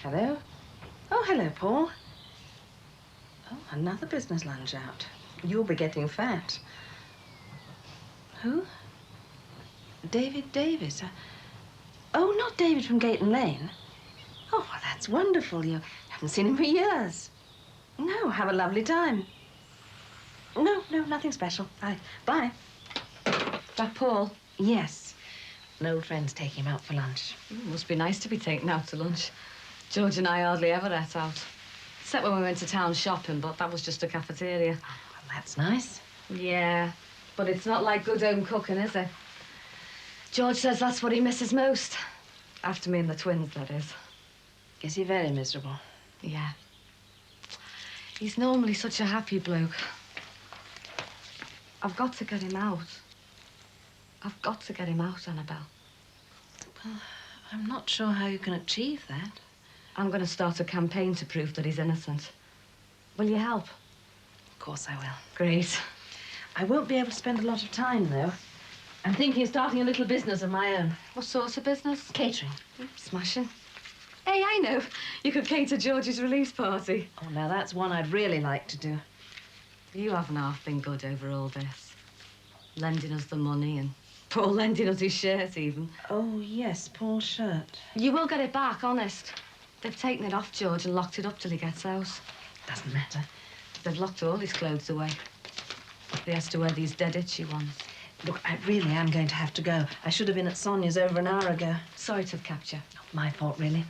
Hello? Oh, hello, Paul. Oh, another business lunch out. You'll be getting fat. Who? David Davis. Oh, not David from Gayton Lane. Oh, well, that's wonderful. You haven't seen him for years. No, have a lovely time. No, nothing special. Bye. That Paul? Yes. An old friend's taking him out for lunch. Must be nice to be taken out to lunch. George and I hardly ever ate out. Except when we went to town shopping, but that was just a cafeteria. Oh, well, that's nice. Yeah, but it's not like good home cooking, is it? George says that's what he misses most. After me and the twins, that is. Is he very miserable? Yeah. He's normally such a happy bloke. I've got to get him out. I've got to get him out, Annabelle. Well, I'm not sure how you can achieve that. I'm going to start a campaign to prove that he's innocent. Will you help? Of course I will. Great. I won't be able to spend a lot of time, though. I'm thinking of starting a little business of my own. What sort of business? Catering. Smashing. Hey, I know. You could cater George's release party. Oh, now that's one I'd really like to do. You haven't half been good over all this. Lending us the money and Paul lending us his shirt, even. Oh, yes, Paul's shirt. You will get it back, honest. They've taken it off George and locked it up till he gets out. Doesn't matter. They've locked all his clothes away. He has to wear these dead itchy ones. Look, I really am going to have to go. I should have been at Sonia's over an hour ago. Sorry to have kept you. Not my fault, really.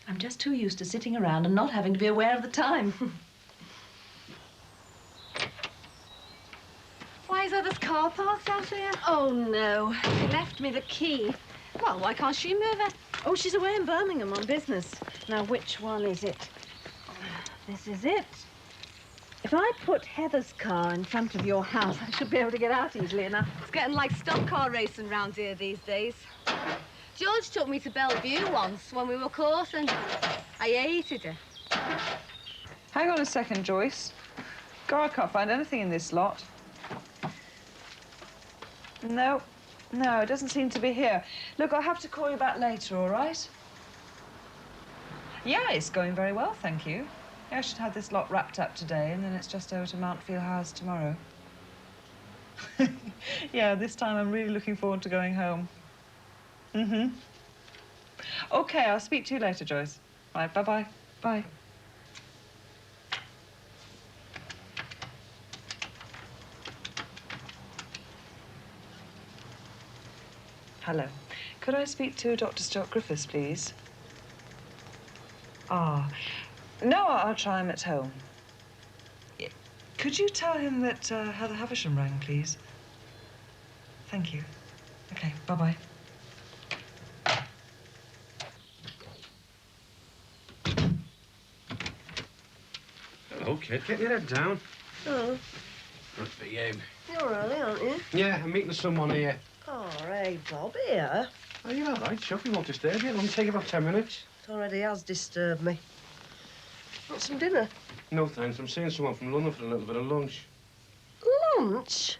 I'm just too used to sitting around and not having to be aware of the time. Why is there this car parked out here? Oh, no. She left me the key. Well, why can't she move it? Oh, she's away in Birmingham on business. Now, which one is it? This is it. If I put Heather's car in front of your house, I should be able to get out easily enough. It's getting like stock car racing round here these days. George took me to Bellevue once when we were courting. I hated it. Hang on a second, Joyce. God, I can't find anything in this lot. No, it doesn't seem to be here. Look, I'll have to call you back later, all right? Yeah, it's going very well, thank you. Yeah, I should have this lot wrapped up today, and then it's just over to Mountfield House tomorrow. Yeah, this time I'm really looking forward to going home. Mm-hmm. Okay, I'll speak to you later, Joyce. Right, bye-bye. Bye. Hello. Could I speak to Dr. Stuart Griffiths, please? Ah, no, I'll try him at home. Could you tell him that Heather Havisham rang, please? Thank you. Okay, bye-bye. Hello, kid. Get your head down. Oh, Good for you. you're early, aren't you? Yeah, I'm meeting someone here. Oh, hey, Bob, here. Oh, you're all right, Chuck. We won't disturb you. It'll only take about 10 minutes. It already has disturbed me. Want some dinner? No, thanks. I'm seeing someone from London for a little bit of lunch. Lunch?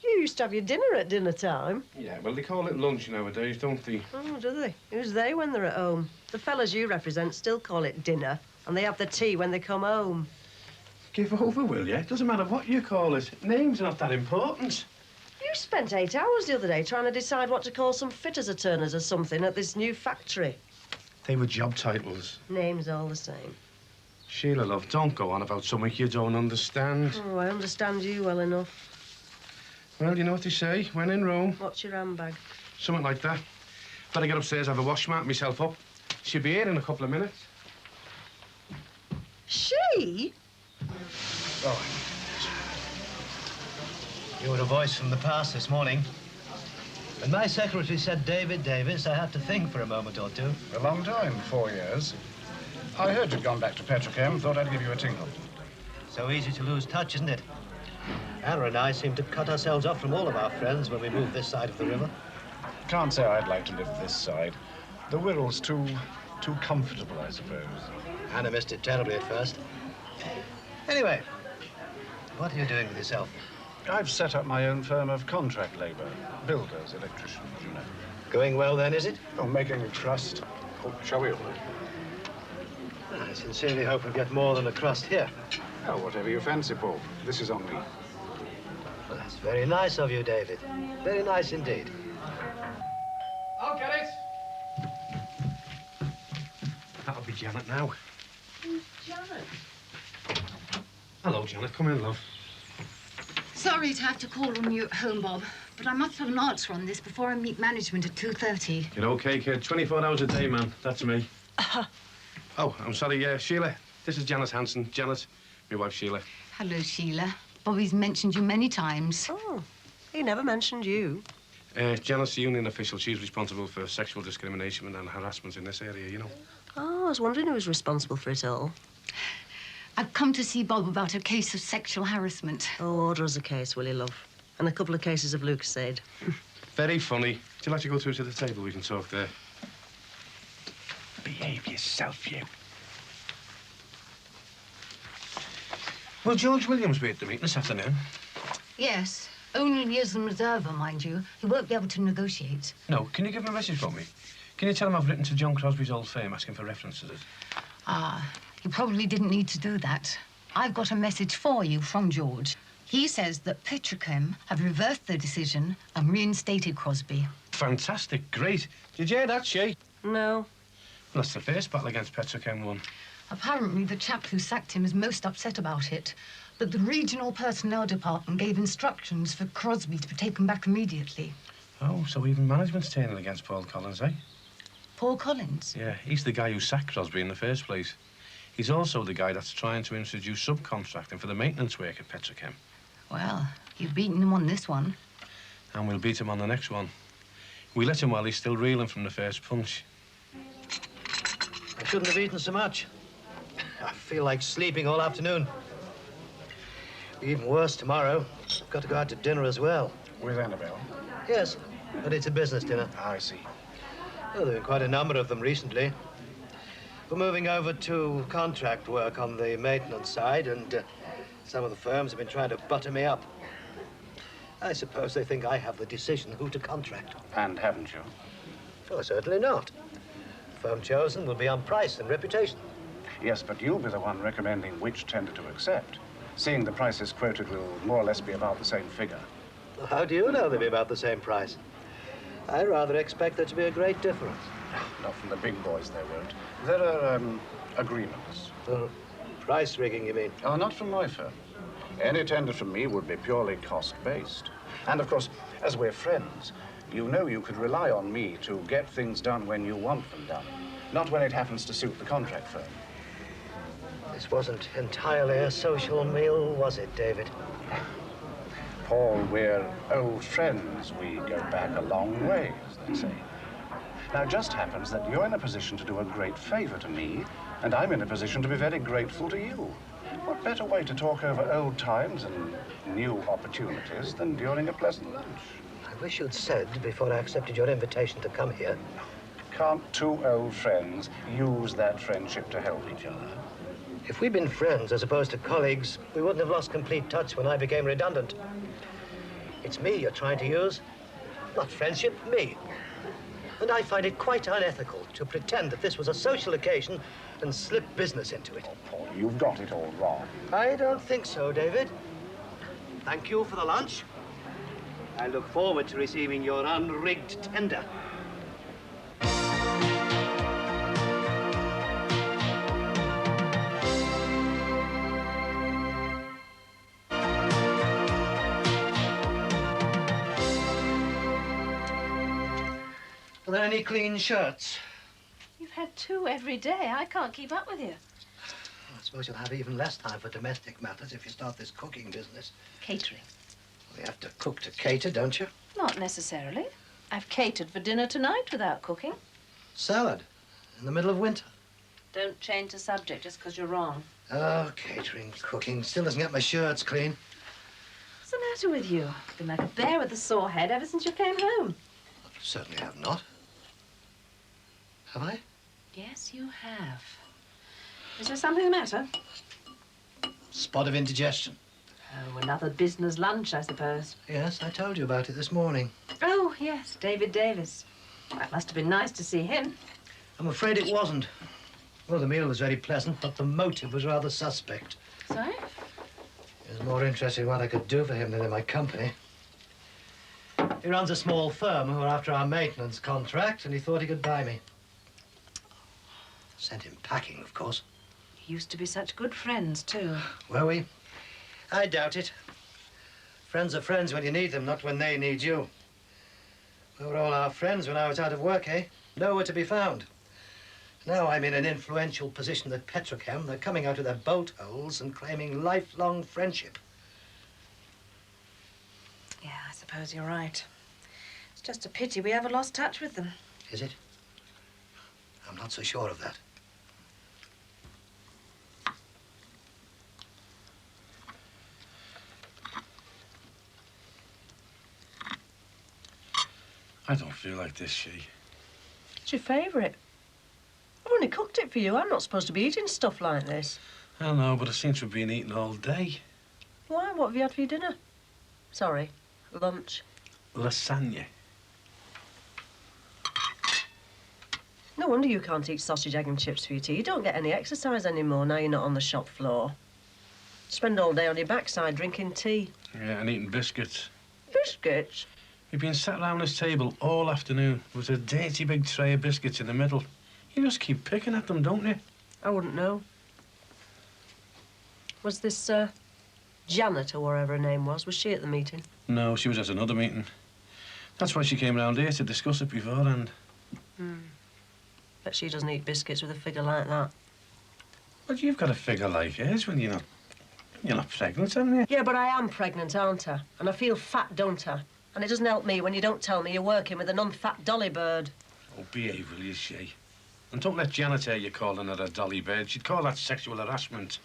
You used to have your dinner at dinner time. Yeah, well, they call it lunch nowadays, don't they? Oh, do they? Who's they when they're at home? The fellas you represent still call it dinner, and they have the tea when they come home. Give over, will you? It doesn't matter what you call it. Name's not that important. You spent 8 hours the other day trying to decide what to call some fitters or turners or something at this new factory. They were job titles. Name's all the same. Sheila, love, don't go on about something you don't understand. Oh, I understand you well enough. Well, you know what they say, when in Rome. What's your handbag? Something like that. Better get upstairs, have a wash, mark myself up. She'll be here in a couple of minutes. She? Oh. You were a voice from the past this morning. When my secretary said David Davis, I had to think for a moment or two. A long time, 4 years. I heard you'd gone back to Petrochem, thought I'd give you a tinkle. So easy to lose touch, isn't it? Anna and I seem to cut ourselves off from all of our friends when we move this side of the river. Can't say I'd like to live this side. The Wirral's too comfortable, I suppose. Anna missed it terribly at first. Anyway, what are you doing with yourself? I've set up my own firm of contract labor. Builders, electricians, you know. Going well then, is it? Oh, making a trust. Oh, shall we all? I sincerely hope we get more than a crust here. Oh, whatever you fancy, Paul. This is on me. Well, that's very nice of you, David. Very nice indeed. I'll get it. That'll be Janet now. Who's Janet? Hello, Janet. Come in, love. Sorry to have to call on you at home, Bob, but I must have an answer on this before I meet management at 2:30. You're okay, kid. 24 hours a day, man. That's me. Oh, I'm sorry, Sheila. This is Janice Hanson. Janet, my wife, Sheila. Hello, Sheila. Bobby's mentioned you many times. Oh, he never mentioned you. Janet's the union official. She's responsible for sexual discrimination and harassment in this area, you know. Oh, I was wondering who was responsible for it all. I've come to see Bob about a case of sexual harassment. Oh, order us a case, will you, love? And a couple of cases of Lucasade. Very funny. Would you like to go through to the table? We can talk there. Behave yourself, you. Will George Williams be at the meeting this afternoon? Yes, only as an observer, mind you. He won't be able to negotiate. No. Can you give him a message for me? Can you tell him I've written to John Crosby's old firm asking for references? Ah, you probably didn't need to do that. I've got a message for you from George. He says that Petrochem have reversed their decision and reinstated Crosby. Fantastic. Great. Did you hear that, Shay? No. Well, that's the first battle against Petrochem won. Apparently, the chap who sacked him is most upset about it. But the regional personnel department gave instructions for Crosby to be taken back immediately. Oh, so even management's turning against Paul Collins, eh? Paul Collins? Yeah, he's the guy who sacked Crosby in the first place. He's also the guy that's trying to introduce subcontracting for the maintenance work at Petrochem. Well, you've beaten him on this one. And we'll beat him on the next one. We let him while he's still reeling from the first punch. I shouldn't have eaten so much. I feel like sleeping all afternoon. Be even worse tomorrow. I've got to go out to dinner as well. With Annabelle. Yes, but it's a business dinner. I see. Oh, there have been quite a number of them recently. We're moving over to contract work on the maintenance side, and some of the firms have been trying to butter me up. I suppose they think I have the decision who to contract. And haven't you? Oh, certainly not. The firm chosen will be on price and reputation. Yes, but you'll be the one recommending which tender to accept. Seeing the prices quoted will more or less be about the same figure. Well, how do you know they'll be about the same price? I rather expect there to be a great difference. Not from the big boys, they won't. There are, agreements. Price rigging, you mean? Oh, not from my firm. Any tender from me would be purely cost-based. And, of course, as we're friends, you know you could rely on me to get things done when you want them done, not when it happens to suit the contract firm. This wasn't entirely a social meal, was it, David? Paul, we're old friends. We go back a long way, as they say. Now, it just happens that you're in a position to do a great favor to me, and I'm in a position to be very grateful to you. What better way to talk over old times and new opportunities than during a pleasant lunch? I wish you'd said, before I accepted your invitation to come here. Can't two old friends use that friendship to help each other? If we'd been friends as opposed to colleagues, we wouldn't have lost complete touch when I became redundant. It's me you're trying to use, not friendship, me. And I find it quite unethical to pretend that this was a social occasion and slip business into it. Oh, Paul, you've got it all wrong. I don't think so, David. Thank you for the lunch. I look forward to receiving your unrigged tender. Are there any clean shirts? You've had 2 every day. I can't keep up with you. I suppose you'll have even less time for domestic matters if you start this cooking business. Catering. Well, you have to cook to cater, don't you? Not necessarily. I've catered for dinner tonight without cooking. Salad in the middle of winter. Don't change the subject just because you're wrong. Oh, catering, cooking. Still doesn't get my shirts clean. What's the matter with you? You've been like a bear with a sore head ever since you came home. Certainly have not. Have I? Yes, you have. Is there something the matter? Spot of indigestion. Oh, another business lunch, I suppose. Yes, I told you about it this morning. Oh, yes, David Davis. That must have been nice to see him. I'm afraid it wasn't. Well, the meal was very pleasant, but the motive was rather suspect. Sorry? It was more interested in what I could do for him than in my company. He runs a small firm who are after our maintenance contract, and he thought he could buy me. Sent him packing, of course. You used to be such good friends, too. Were we? I doubt it. Friends are friends when you need them, not when they need you. We were all our friends when I was out of work, eh? Nowhere to be found. Now I'm in an influential position at Petrochem. They're coming out of their boat holes and claiming lifelong friendship. Yeah, I suppose you're right. It's just a pity we ever lost touch with them. Is it? I'm not so sure of that. I don't feel like this, She. It's your favourite. I've only cooked it for you. I'm not supposed to be eating stuff like this. I know, but it seems to have been eating all day. Why? What have you had for your dinner? Sorry, lunch. Lasagna. No wonder you can't eat sausage, egg and chips for your tea. You don't get any exercise anymore now you're not on the shop floor. Spend all day on your backside drinking tea. Yeah, and eating biscuits. Biscuits? We've been sat round this table all afternoon with a dirty big tray of biscuits in the middle. You just keep picking at them, don't you? I wouldn't know. Was this, Janet, or whatever her name was she at the meeting? No, she was at another meeting. That's why she came round here to discuss it beforehand. Bet she doesn't eat biscuits with a figure like that. But you've got a figure like hers when you're not pregnant, haven't you? Yeah, but I am pregnant, aren't I? And I feel fat, don't I? And it doesn't help me when you don't tell me you're working with an unfat dolly bird. Oh, behave, will you, Shay? And don't let Janet hear you calling her a dolly bird. She'd call that sexual harassment.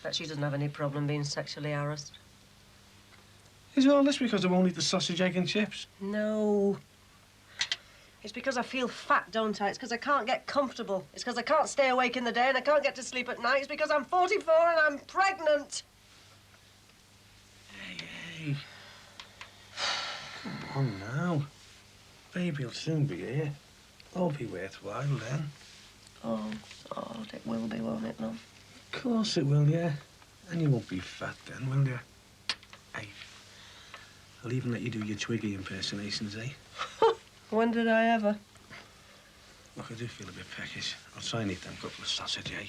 Bet she doesn't have any problem being sexually harassed. Is all this because I won't eat the sausage, egg and chips? No. It's because I feel fat, don't I? It's because I can't get comfortable. It's because I can't stay awake in the day and I can't get to sleep at night. It's because I'm 44 and I'm pregnant. Hey. Come on now. Baby'll soon be here. All be worthwhile then. Oh, God, it will be, won't it, love? Of course it will, yeah. And you won't be fat then, will you? Hey, I'll even let you do your Twiggy impersonations, eh? When did I ever? Look, I do feel a bit peckish. I'll try and eat them couple of sausage, eh?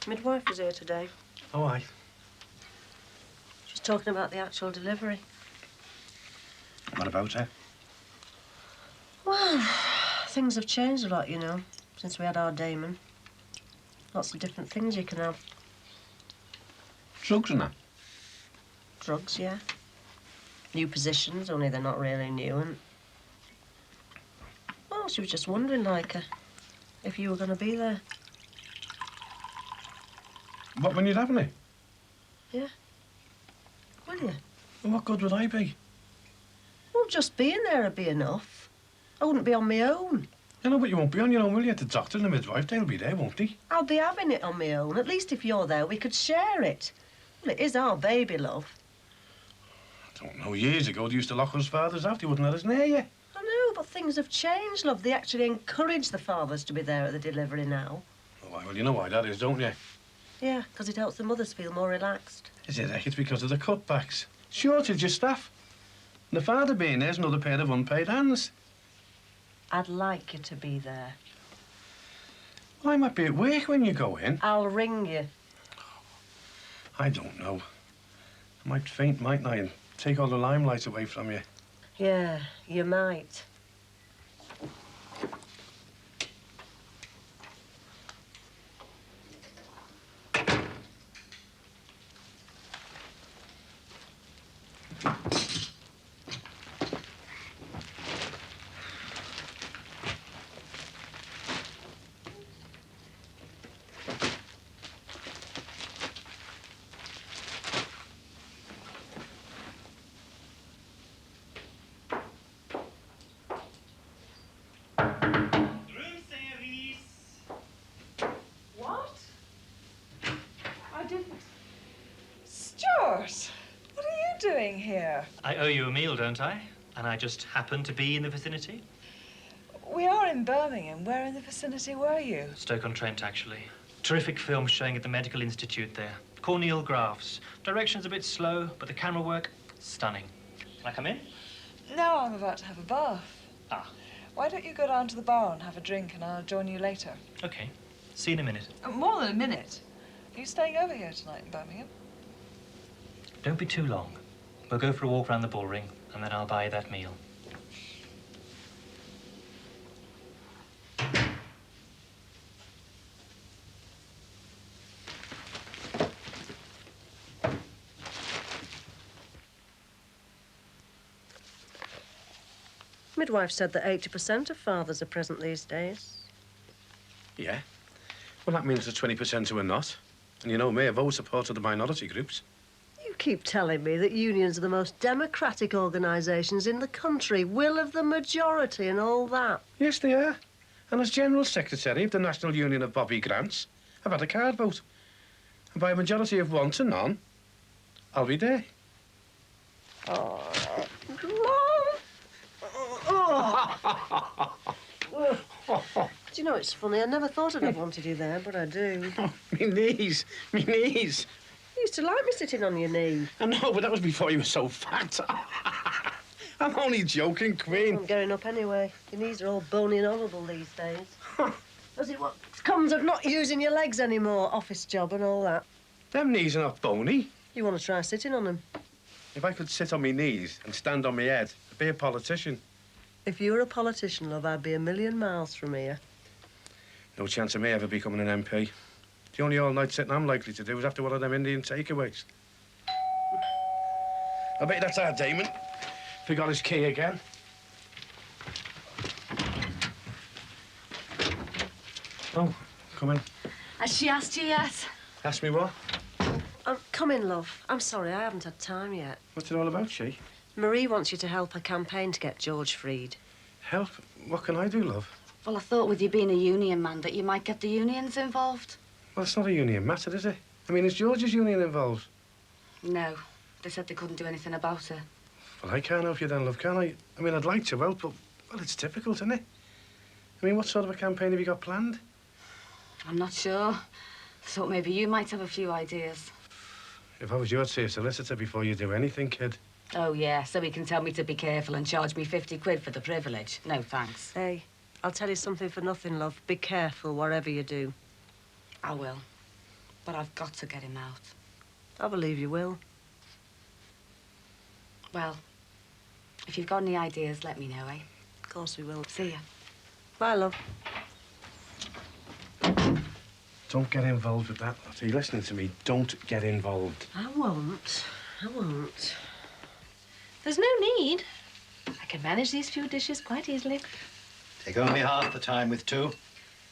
Midwife was here today. Oh, aye. She's talking about the actual delivery. What about her? Well, things have changed a lot, you know, since we had our Damon. Lots of different things you can have. Drugs and that? Drugs, yeah. New positions, only they're not really new, and... Well, she was just wondering, like, if you were going to be there. What, when you'd have me? Yeah. Will you? Well, what good would I be? Well, just being there would be enough. I wouldn't be on my own. You know, but you won't be on your own, will you? The doctor and the midwife, they'll be there, won't they? I'll be having it on my own. At least if you're there, we could share it. Well, it is our baby, love. I don't know. Years ago, they used to lock us fathers out. They wouldn't let us near you. I know, but things have changed, love. They actually encourage the fathers to be there at the delivery now. Oh, well, you know why that is, don't you? Yeah, because it helps the mothers feel more relaxed. Is it? It's because of the cutbacks. Shortage of staff. And the father being there's another pair of unpaid hands. I'd like you to be there. Well, I might be at work when you go in. I'll ring you. I don't know. I might faint, mightn't I, and take all the limelight away from you. Yeah, you might. here. I owe you a meal, don't I? And I just happen to be in the vicinity? We are in Birmingham. Where in the vicinity were you? Stoke-on-Trent, actually. Terrific film showing at the Medical Institute there. Corneal grafts. Direction's a bit slow, but the camera work, stunning. Can I come in? No, I'm about to have a bath. Ah. Why don't you go down to the bar and have a drink, and I'll join you later? OK. See you in a minute. More than a minute. Are you staying over here tonight in Birmingham? Don't be too long. We'll go for a walk around the bull ring, and then I'll buy you that meal. Midwife said that 80% of fathers are present these days. Yeah. Well, that means the 20% who are not. And you know me, I've always supported the minority groups. You keep telling me that unions are the most democratic organisations in the country, will of the majority and all that. Yes, they are. And as General Secretary of the National Union of Bobby Grants, I've had a card vote. And by a majority of 1 to none, I'll be there. Oh. Do you know, it's funny, I never thought I'd have wanted you there, but I do. Me knees, me knees. You used to like me sitting on your knee. I know, but that was before you were so fat. I'm only joking, Queen. I'm getting up anyway. Your knees are all bony and horrible these days. Does it what comes of not using your legs anymore? Office job and all that. Them knees are not bony. You want to try sitting on them? If I could sit on my knees and stand on my head, I'd be a politician. If you were a politician, love, I'd be a million miles from here. No chance of me ever becoming an MP. The only all-night sitting I'm likely to do is after one of them Indian takeaways. I bet that's our Damon. Forgot his key again. Oh, come in. Has she asked you yet? Ask me what? Come in, love. I'm sorry, I haven't had time yet. What's it all about, she? Marie wants you to help her campaign to get George freed. Help? What can I do, love? Well, I thought with you being a union man that you might get the unions involved. Well, it's not a union matter, is it? I mean, is George's union involved? No. They said they couldn't do anything about it. Well, I can't help you then, love, can I? I mean, I'd like to help, but, well, it's difficult, isn't it? I mean, what sort of a campaign have you got planned? I'm not sure. Thought maybe you might have a few ideas. If I was you, I'd see a solicitor before you do anything, kid. Oh, yeah, so he can tell me to be careful and charge me 50 quid for the privilege. No, thanks. Hey, I'll tell you something for nothing, love. Be careful, whatever you do. I will. But I've got to get him out. I believe you will. Well, if you've got any ideas, let me know, eh? Of course we will. See ya. Bye, love. Don't get involved with that, lot. Are you listening to me? Don't get involved. I won't. I won't. There's no need. I can manage these few dishes quite easily. Take only half the time with 2.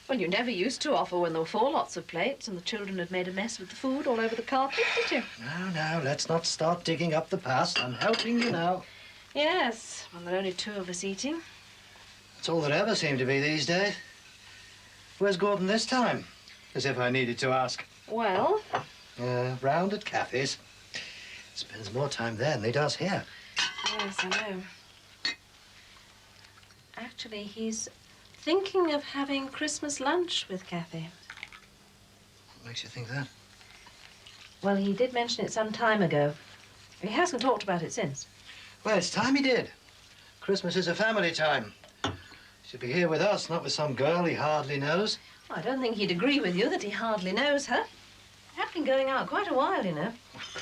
Well, you never used to offer when there were 4 lots of plates and the children had made a mess with the food all over the carpet, did you? Now, let's not start digging up the past. I'm helping you now. Yes, when there are only 2 of us eating. That's all there ever seem to be these days. Where's Gordon this time? As if I needed to ask. Well? Round at Kathy's. Spends more time there than he does here. Yes, I know. Actually, he's thinking of having Christmas lunch with Kathy. What makes you think that? Well, he did mention it some time ago. He hasn't talked about it since. Well, it's time he did. Christmas is a family time. He should be here with us, not with some girl he hardly knows. Well, I don't think he'd agree with you that he hardly knows her. They have been going out quite a while, you know.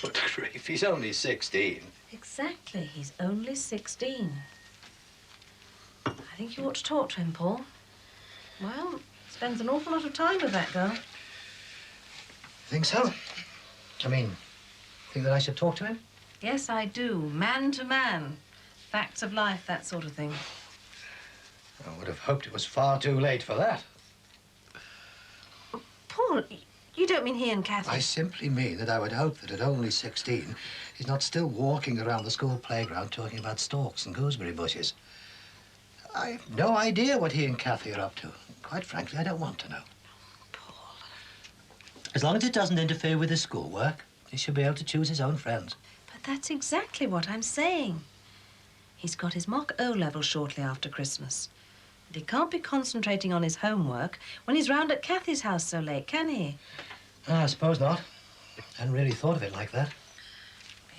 Good grief, he's only 16. Exactly, he's only 16. I think you ought to talk to him, Paul. Well, spends an awful lot of time with that girl. Think so? I mean, think that I should talk to him? Yes, I do. Man to man. Facts of life, that sort of thing. I would have hoped it was far too late for that. Paul, you don't mean he and Kathy? I simply mean that I would hope that at only 16, he's not still walking around the school playground talking about stalks and gooseberry bushes. I have no idea what he and Kathy are up to. Quite frankly, I don't want to know. Paul. As long as it doesn't interfere with his schoolwork, he should be able to choose his own friends. But But that's exactly what I'm saying. He's got his mock O-level shortly after Christmas. And he can't be concentrating on his homework when he's round at Kathy's house so late, can he? I suppose not. Hadn't really thought of it like that.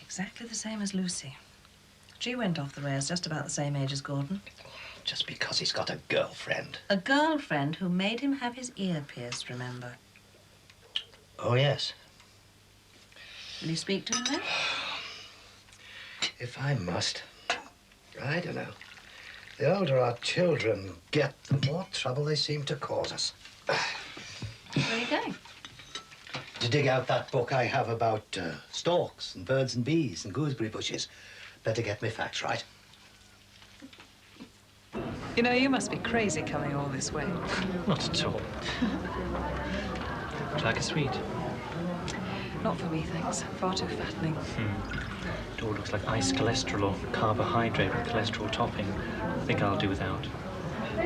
Exactly the same as Lucy. She went off the rails just about the same age as Gordon. Just because he's got a girlfriend. A girlfriend who made him have his ear pierced, remember? Oh, yes. Will you speak to him then? If I must. I don't know. The older our children get, the more trouble they seem to cause us. Where are you going? To dig out that book I have about storks and birds and bees and gooseberry bushes. Better get me facts right. You know, you must be crazy coming all this way. Not at all. Would you like a sweet? Not for me, thanks. Far too fattening. It all looks like ice cholesterol or carbohydrate with cholesterol topping. I think I'll do without.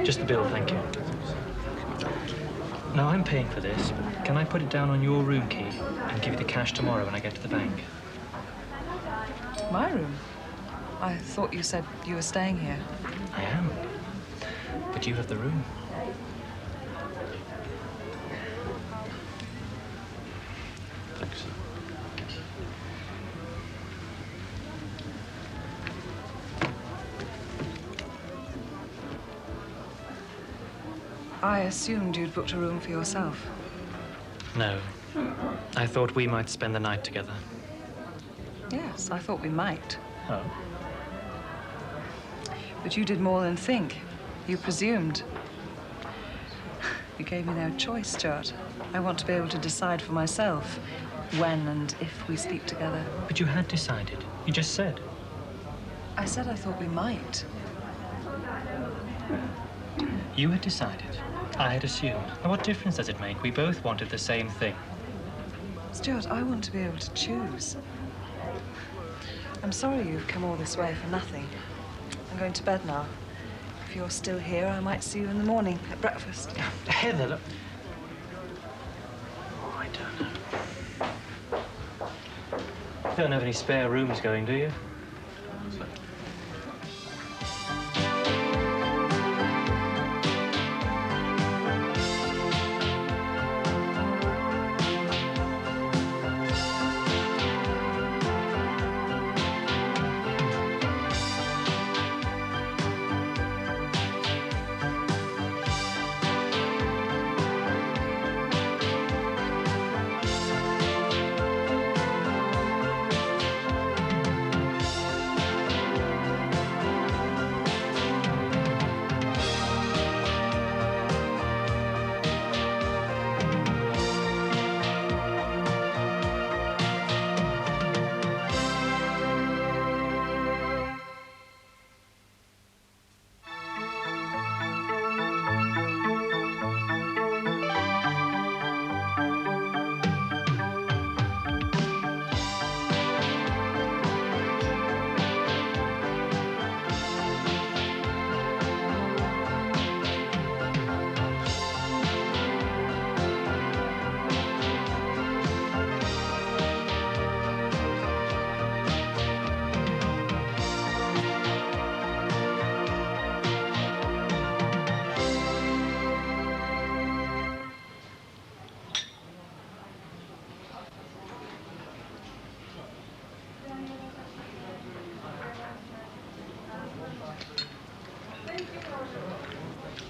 Just the bill, thank you. Now, I'm paying for this, but can I put it down on your room key and give you the cash tomorrow when I get to the bank? My room? I thought you said you were staying here. I am. But you have the room. Thanks. I assumed you'd booked a room for yourself. No. I thought we might spend the night together. Yes, I thought we might. Oh? But you did more than think. You presumed. You gave me no choice, Stuart. I want to be able to decide for myself when and if we sleep together. But you had decided. You just said. I said I thought we might. You had decided. I had assumed. Now, what difference does it make? We both wanted the same thing. Stuart, I want to be able to choose. I'm sorry you've come all this way for nothing. I'm going to bed now. If you're still here, I might see you in the morning at breakfast. Heather, look. Oh, I don't know. You don't have any spare rooms going, do you?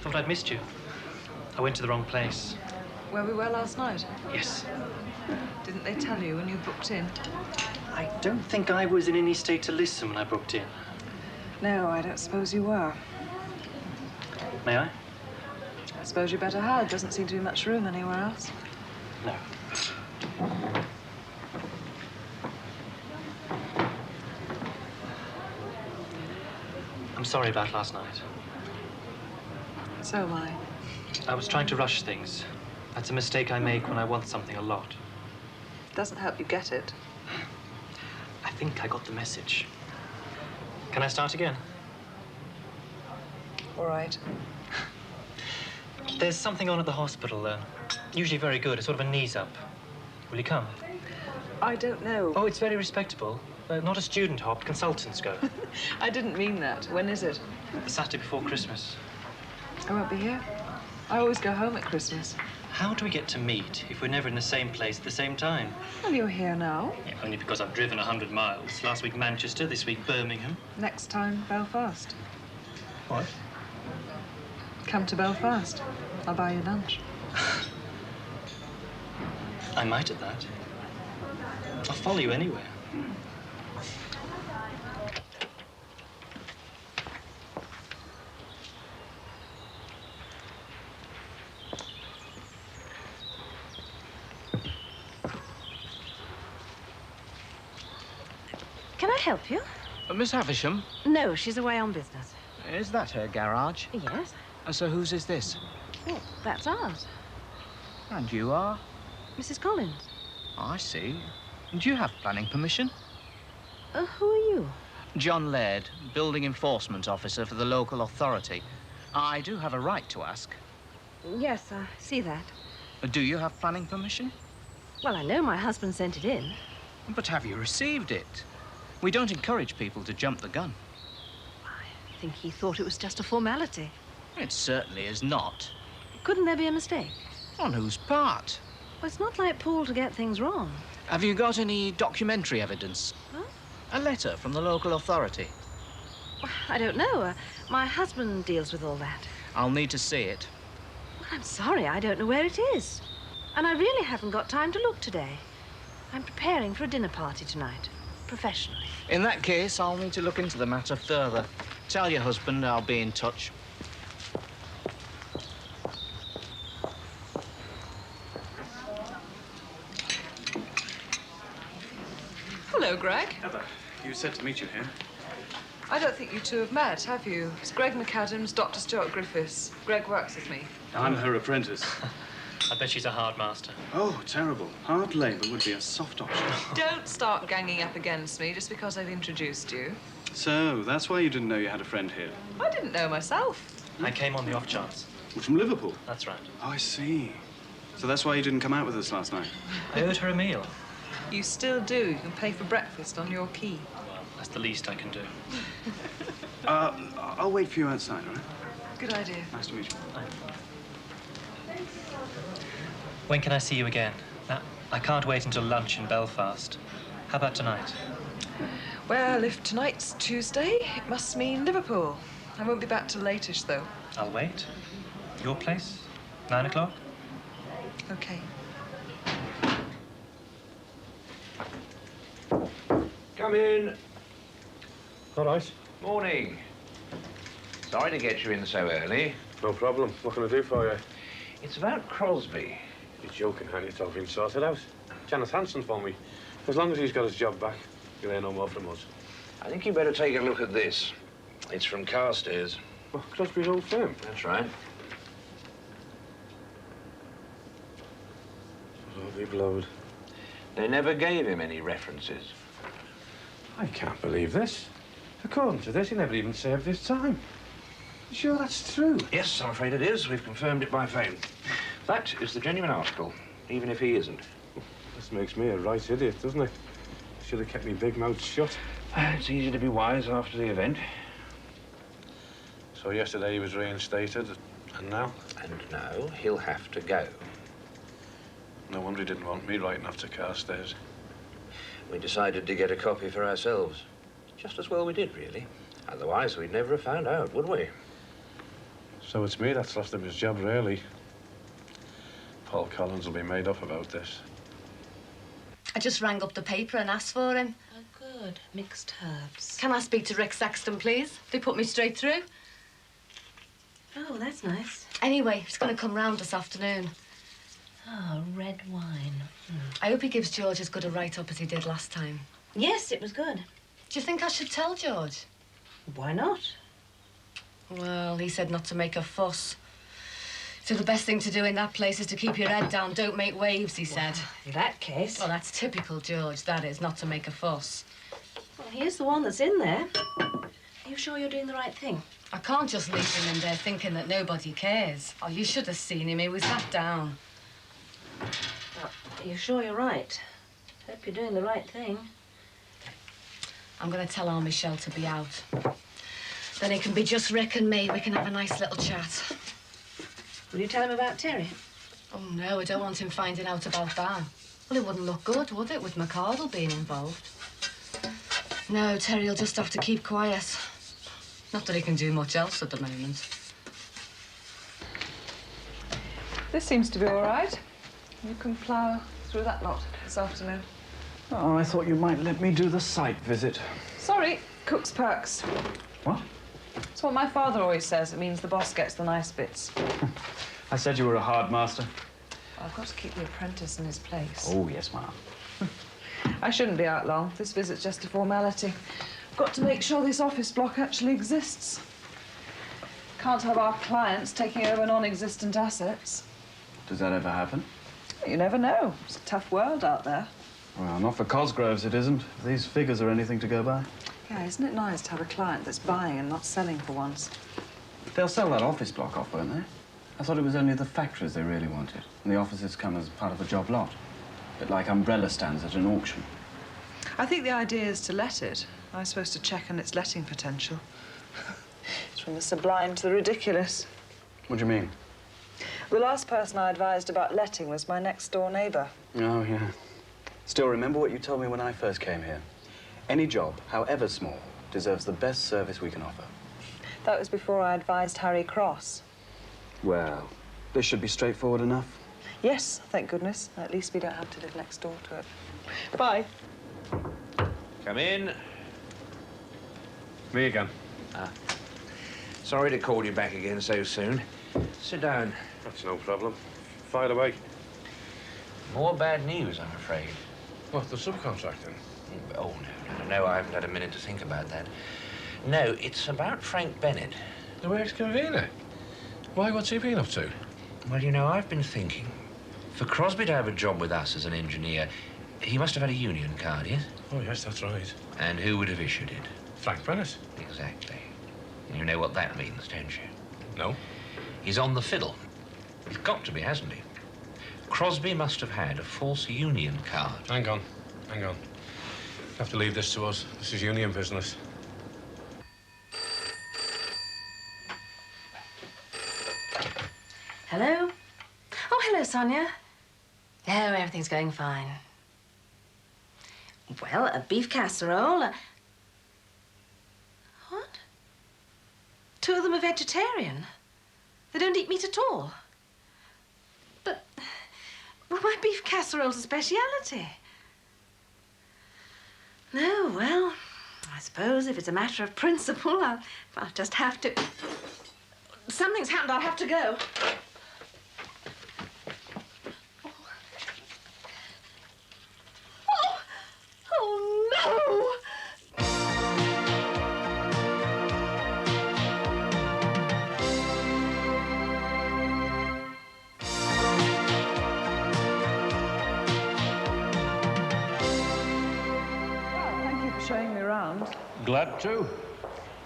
Thought I'd missed you. I went to the wrong place. Where we were last night? Yes. Didn't they tell you when you booked in? I don't think I was in any state to listen when I booked in. No, I don't suppose you were. May I? I suppose you better hide. Doesn't seem to be much room anywhere else. No. I'm sorry about last night. So am I. I was trying to rush things. That's a mistake I make when I want something a lot. Doesn't help you get it. I think I got the message. Can I start again? All right. There's something on at the hospital, usually very good, a sort of a knees up. Will you come? I don't know. Oh, it's very respectable. Not a student hop, consultants go. I didn't mean that. When is it? The Saturday before Christmas. I won't be here. I always go home at Christmas. How do we get to meet if we're never in the same place at the same time? Well, you're here now. Yeah, only because I've driven 100 miles. Last week Manchester, this week Birmingham. Next time, Belfast. What? Come to Belfast. I'll buy you lunch. I might at that. I'll follow you anywhere. Can I help you? Miss Havisham? No, she's away on business. Is that her garage? Yes. So whose is this? Oh, that's ours. And you are? Mrs. Collins. I see. Do you have planning permission? Who are you? John Laird, Building Enforcement Officer for the local authority. I do have a right to ask. Yes, I see that. Do you have planning permission? Well, I know my husband sent it in. But have you received it? We don't encourage people to jump the gun. I think he thought it was just a formality. It certainly is not. Couldn't there be a mistake? On whose part? Well, it's not like Paul to get things wrong. Have you got any documentary evidence? Huh? A letter from the local authority? Well, I don't know. My husband deals with all that. I'll need to see it. Well, I'm sorry, I don't know where it is. And I really haven't got time to look today. I'm preparing for a dinner party tonight, professionally. In that case, I'll need to look into the matter further. Tell your husband I'll be in touch. Hello, Greg. Heather, you said to meet you here. I don't think you two have met, have you? It's Greg McAdams, Dr. Stuart Griffiths. Greg works with me. I'm her apprentice. I bet she's a hard master. Oh, terrible. Hard labour would be a soft option. Don't start ganging up against me just because I've introduced you. So, that's why you didn't know you had a friend here? I didn't know myself. I came on the off chance. From Liverpool? That's right. Oh, I see. So that's why you didn't come out with us last night? I owed her a meal. You still do. You can pay for breakfast on your key. Well, that's the least I can do. I'll wait for you outside, all right? Good idea. Nice to meet you. When can I see you again? I can't wait until lunch in Belfast. How about tonight? Well, if tonight's Tuesday, it must mean Liverpool. I won't be back till late-ish, though. I'll wait. Your place? 9 o'clock? Okay. Come in. All right. Morning. Sorry to get you in so early. No problem. What can I do for you? It's about Crosby. You're joking, aren't you? It's all been sorted out. Janet Hanson for me. As long as he's got his job back, he'll hear no more from us. I think you better take a look at this. It's from Carstairs. Oh, Crosby's old firm. That's right. Oh, be blowed. They never gave him any references. I can't believe this. According to this, he never even served his time. You sure that's true? Yes, I'm afraid it is. We've confirmed it by phone. That is the genuine article, even if he isn't. This makes me a right idiot, doesn't it? Should have kept me big mouth shut. It's easy to be wise after the event. So yesterday he was reinstated, and now? And now he'll have to go. No wonder he didn't want me writing off to Carstairs. We decided to get a copy for ourselves. Just as well we did, really. Otherwise, we'd never have found out, would we? So it's me that's lost him his job, really. Paul Collins will be made up about this. I just rang up the paper and asked for him. Oh, good. Mixed herbs. Can I speak to Rick Saxton, please? They put me straight through. Oh, that's nice. Anyway, he's going to come round this afternoon. Oh, red wine. I hope he gives George as good a write-up as he did last time. Yes, it was good. Do you think I should tell George? Why not? Well, he said not to make a fuss. So the best thing to do in that place is to keep your head down. Don't make waves, he said. In that case... Well, that's typical George, that is, not to make a fuss. Well, he's the one that's in there. Are you sure you're doing the right thing? I can't just leave him in there thinking that nobody cares. Oh, you should have seen him. He was that down. Well, are you sure you're right? Hope you're doing the right thing. I'm going to tell our Michelle to be out. Then it can be just Rick and me. We can have a nice little chat. Will you tell him about Terry? Oh, no, I don't want him finding out about that. Well, it wouldn't look good, would it, with McCardle being involved? No, Terry'll just have to keep quiet. Not that he can do much else at the moment. This seems to be all right. You can plough through that lot this afternoon. Oh, I thought you might let me do the site visit. Sorry, cook's perks. What? That's what my father always says. It means the boss gets the nice bits. I said you were a hard master. I've got to keep the apprentice in his place. Oh, yes, ma'am. I shouldn't be out long. This visit's just a formality. I've got to make sure this office block actually exists. Can't have our clients taking over non-existent assets. Does that ever happen? You never know. It's a tough world out there. Well, not for Cosgroves, it isn't. If these figures are anything to go by. Yeah, isn't it nice to have a client that's buying and not selling for once? They'll sell that office block off, won't they? I thought it was only the factories they really wanted. And the offices come as part of a job lot. A bit like umbrella stands at an auction. I think the idea is to let it. I'm supposed to check on its letting potential. It's from the sublime to the ridiculous. What do you mean? The last person I advised about letting was my next-door neighbour. Oh, yeah. Still, remember what you told me when I first came here. Any job, however small, deserves the best service we can offer. That was before I advised Harry Cross. Well, this should be straightforward enough. Yes, thank goodness. At least we don't have to live next door to it. Bye. Come in. Me again. Sorry to call you back again so soon. Sit down. That's no problem. Fire away. More bad news, I'm afraid. What, the subcontracting? Oh, no, I haven't had a minute to think about that. No, it's about Frank Bennett. The works convener? Why, what's he been up to? Well, you know, I've been thinking. For Crosby to have a job with us as an engineer, he must have had a union card, yes? Oh, yes, that's right. And who would have issued it? Frank Bennett. Exactly. You know what that means, don't you? No. He's on the fiddle. He's got to be, hasn't he? Crosby must have had a false union card. Hang on. You have to leave this to us. This is union business. Hello? Oh, hello, Sonia. Oh, everything's going fine. Well, a beef casserole. What? Two of them are vegetarian. They don't eat meat at all. But, well, my beef casserole's a speciality. No, well, I suppose if it's a matter of principle, I'll just have to... Something's happened, I'll have to go. Oh, no! Showing me around. Glad to.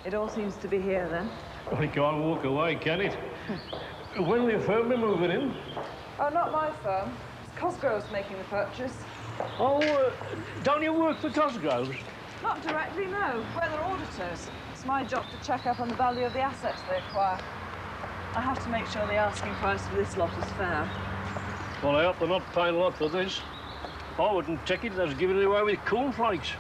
It all seems to be here, then. Well, it can't walk away, can it? When will your firm be moving in? Oh, not my firm. It's Cosgrove's making the purchase. Oh, don't you work for Cosgrove's? Not directly, no. We're their auditors. It's my job to check up on the value of the assets they acquire. I have to make sure the asking price for this lot is fair. Well, I hope they're not paying a lot for this. I wouldn't take it as giving it away with cornflakes.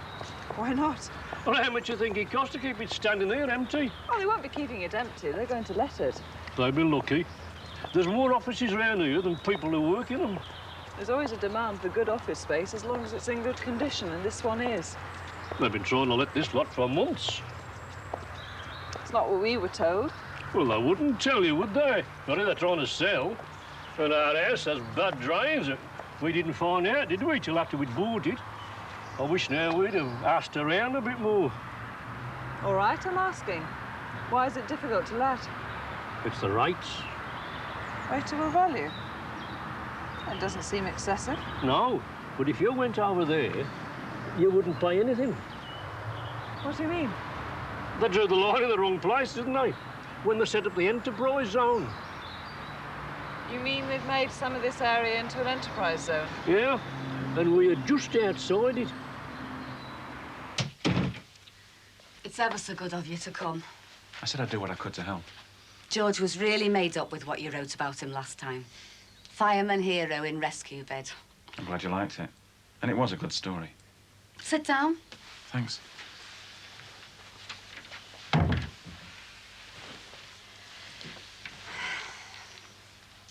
Why not? Well, how much do you think it costs to keep it standing there empty? Oh, they won't be keeping it empty. They're going to let it. They'll be lucky. There's more offices around here than people who work in them. There's always a demand for good office space as long as it's in good condition, and this one is. They've been trying to let this lot for months. It's not what we were told. Well, they wouldn't tell you, would they? Not if they're trying to sell. And our house has bad drains. We didn't find out, did we, till after we'd bought it. I wish now we'd have asked around a bit more. All right, I'm asking. Why is it difficult to let? It's the rates. Rateable value? That doesn't seem excessive. No, but if you went over there, you wouldn't pay anything. What do you mean? They drew the line in the wrong place, didn't they? When they set up the enterprise zone. You mean they've made some of this area into an enterprise zone? Yeah, and we are just outside it. It's ever so good of you to come. I said I'd do what I could to help. George was really made up with what you wrote about him last time. Fireman hero in rescue bed. I'm glad you liked it. And it was a good story. Sit down. Thanks.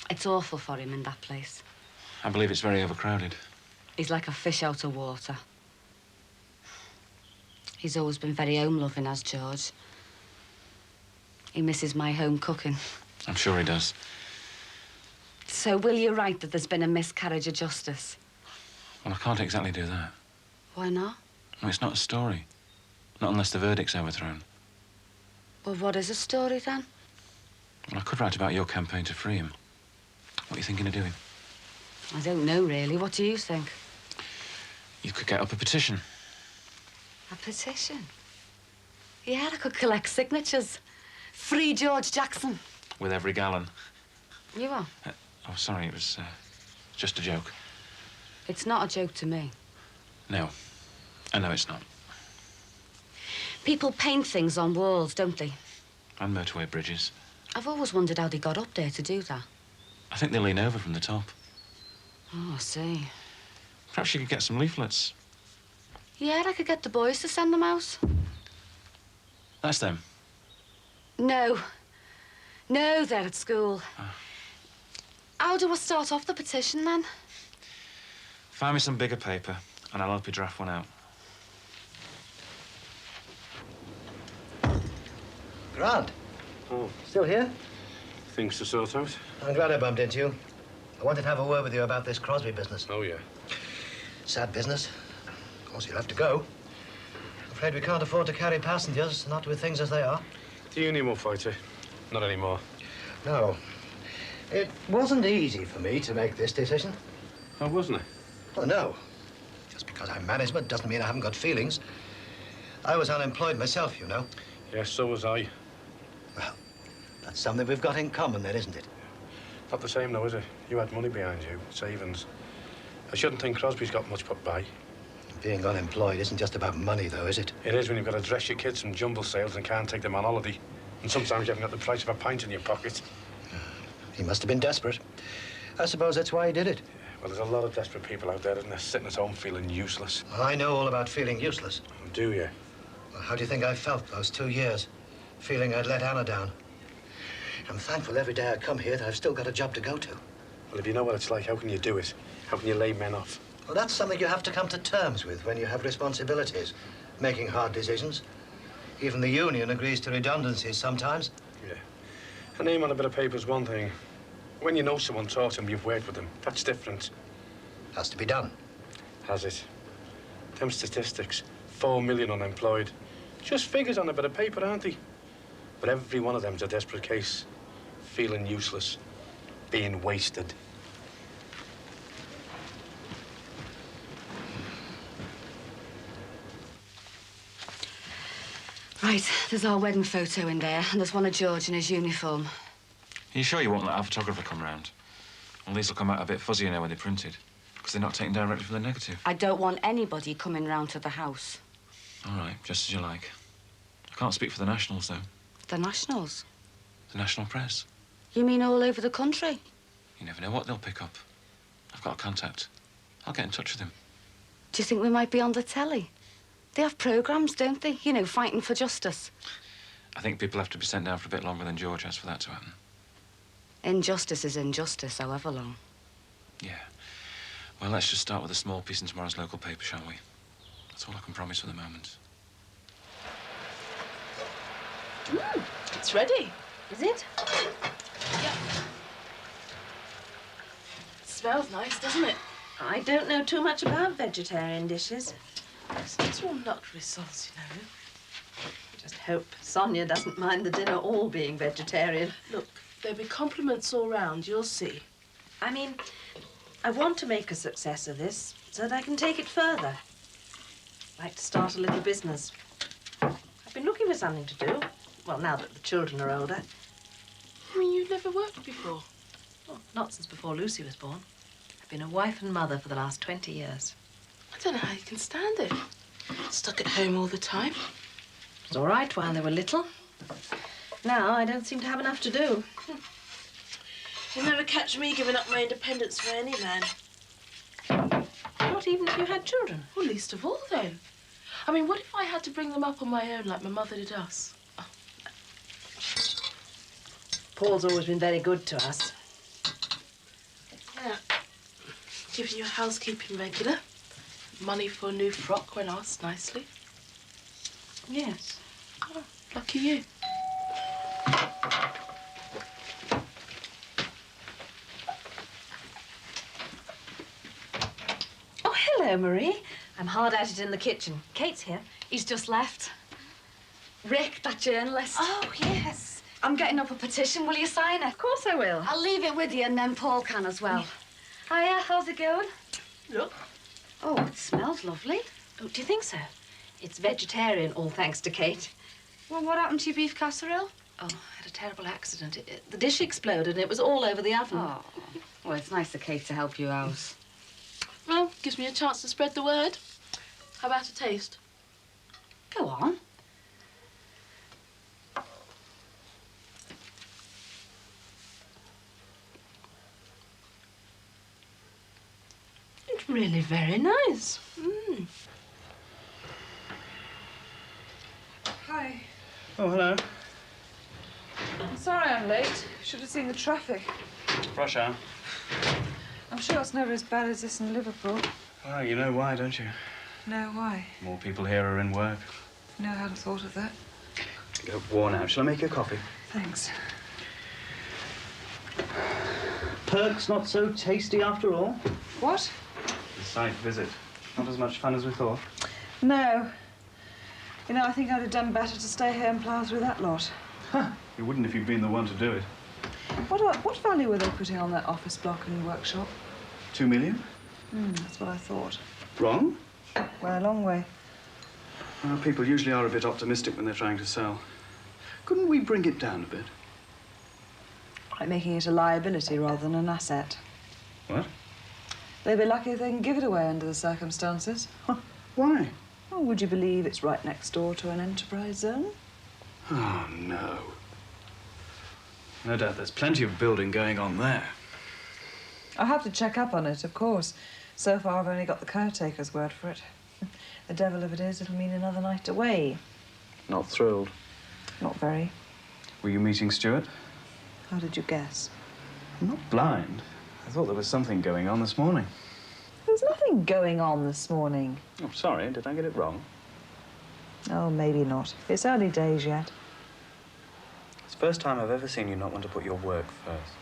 It's awful for him in that place. I believe it's very overcrowded. He's like a fish out of water. He's always been very home-loving, has George. He misses my home cooking. I'm sure he does. So will you write that there's been a miscarriage of justice? Well, I can't exactly do that. Why not? Well, it's not a story. Not unless the verdict's overthrown. Well, what is a story, then? Well, I could write about your campaign to free him. What are you thinking of doing? I don't know, really. What do you think? You could get up a petition. A petition? Yeah, I could collect signatures. Free George Jackson. With every gallon. You are? Oh, sorry, it was just a joke. It's not a joke to me. No. I know it's not. People paint things on walls, don't they? And motorway bridges. I've always wondered how they got up there to do that. I think they lean over from the top. Oh, I see. Perhaps you could get some leaflets. Yeah, I could get the boys to send them out. That's them. No. No, they're at school. How do I start off the petition, then? Find me some bigger paper, and I'll help you draft one out. Grant. Oh. Still here? Things to sort out? I'm glad I bumped into you. I wanted to have a word with you about this Crosby business. Oh, yeah. Sad business. Of course, you'll have to go. I'm afraid we can't afford to carry passengers, not with things as they are. The union won't fight it. Not anymore. No. It wasn't easy for me to make this decision. Oh, wasn't it? Well, no. Just because I'm management doesn't mean I haven't got feelings. I was unemployed myself, you know. Yes, so was I. Well, that's something we've got in common then, isn't it? Not the same, though, is it? You had money behind you, savings. I shouldn't think Crosby's got much put by. Being unemployed isn't just about money, though, is it? It is when you've got to dress your kids from jumble sales and can't take them on holiday. And sometimes you haven't got the price of a pint in your pocket. He must have been desperate. I suppose that's why he did it. Well, there's a lot of desperate people out there, isn't there, sitting at home feeling useless. Well, I know all about feeling useless. Do you? Well, how do you think I felt those 2 years? Feeling I'd let Anna down. I'm thankful every day I come here that I've still got a job to go to. Well, if you know what it's like, how can you do it? How can you lay men off? Well, that's something you have to come to terms with when you have responsibilities, making hard decisions. Even the union agrees to redundancies sometimes. Yeah. A name on a bit of paper is one thing. When you know someone, talk to them, you've worked with them, that's different. Has to be done. Has it? Them statistics, 4 million unemployed. Just figures on a bit of paper, aren't they? But every one of them's a desperate case. Feeling useless. Being wasted. Right, there's our wedding photo in there, and there's one of George in his uniform. Are you sure you won't let our photographer come round? Well, these will come out a bit fuzzier now when they're printed, because they're not taken directly from the negative. I don't want anybody coming round to the house. All right, just as you like. I can't speak for the Nationals, though. The Nationals? The national press. You mean all over the country? You never know what they'll pick up. I've got a contact. I'll get in touch with him. Do you think we might be on the telly? They have programmes, don't they? You know, fighting for justice. I think people have to be sent down for a bit longer than George has for that to happen. Injustice is injustice, however long. Yeah. Well, let's just start with a small piece in tomorrow's local paper, shall we? That's all I can promise for the moment. It's ready. Is it? Yeah. Smells nice, doesn't it? I don't know too much about vegetarian dishes. It's all nut rissoles, you know. Just hope Sonia doesn't mind the dinner all being vegetarian. Look, there'll be compliments all round, you'll see. I mean, I want to make a success of this so that I can take it further. I'd like to start a little business. I've been looking for something to do. Well, now that the children are older. I mean, you've never worked before? Well, not since before Lucy was born. I've been a wife and mother for the last 20 years. I don't know how you can stand it. Stuck at home all the time. It was all right while they were little. Now I don't seem to have enough to do. You'll never catch me giving up my independence for any man. Not even if you had children? Well, least of all, then. I mean, what if I had to bring them up on my own like my mother did us? Oh. Paul's always been very good to us. Yeah. Giving you housekeeping regular. Money for a new frock when asked nicely. Yes. Oh, lucky you. Oh, hello, Marie. I'm hard at it in the kitchen. Kate's here. He's just left. Rick, that journalist. Oh, yes. I'm getting up a petition. Will you sign it? Of course I will. I'll leave it with you and then Paul can as well. Hiya, how's it going? Look. Oh, it smells lovely. Oh, do you think so? It's vegetarian, all thanks to Kate. Well, what happened to your beef casserole? Oh, I had a terrible accident. The dish exploded and it was all over the oven. Oh, well, it's nice of Kate to help you out. Well, gives me a chance to spread the word. How about a taste? Go on. It's really very nice. Mm. Hi. Oh, hello. I'm sorry I'm late. Should have seen the traffic. Rush hour. I'm sure it's never as bad as this in Liverpool. Well, you know why, don't you? No, why? More people here are in work. No, I hadn't thought of that. You're worn out. Shall I make you a coffee? Thanks. Perks not so tasty after all. What? The site visit. Not as much fun as we thought. No. You know, I think I'd have done better to stay here and plough through that lot. Huh. You wouldn't if you'd been the one to do it. What value were they putting on that office block and workshop? 2 million? That's what I thought. Wrong? Well, a long way. Well, people usually are a bit optimistic when they're trying to sell. Couldn't we bring it down a bit? Like making it a liability rather than an asset. What? They'd be lucky if they can give it away under the circumstances. Why? Oh, would you believe it's right next door to an enterprise zone? Oh, no. No doubt there's plenty of building going on there. I'll have to check up on it, of course. So far, I've only got the caretaker's word for it. The devil of it is, it'll mean another night away. Not thrilled. Not very. Were you meeting Stuart? How did you guess? I'm not blind. I thought there was something going on this morning. There's nothing going on this morning. Oh, sorry. Did I get it wrong? Oh, maybe not. It's early days yet. It's the first time I've ever seen you not want to put your work first.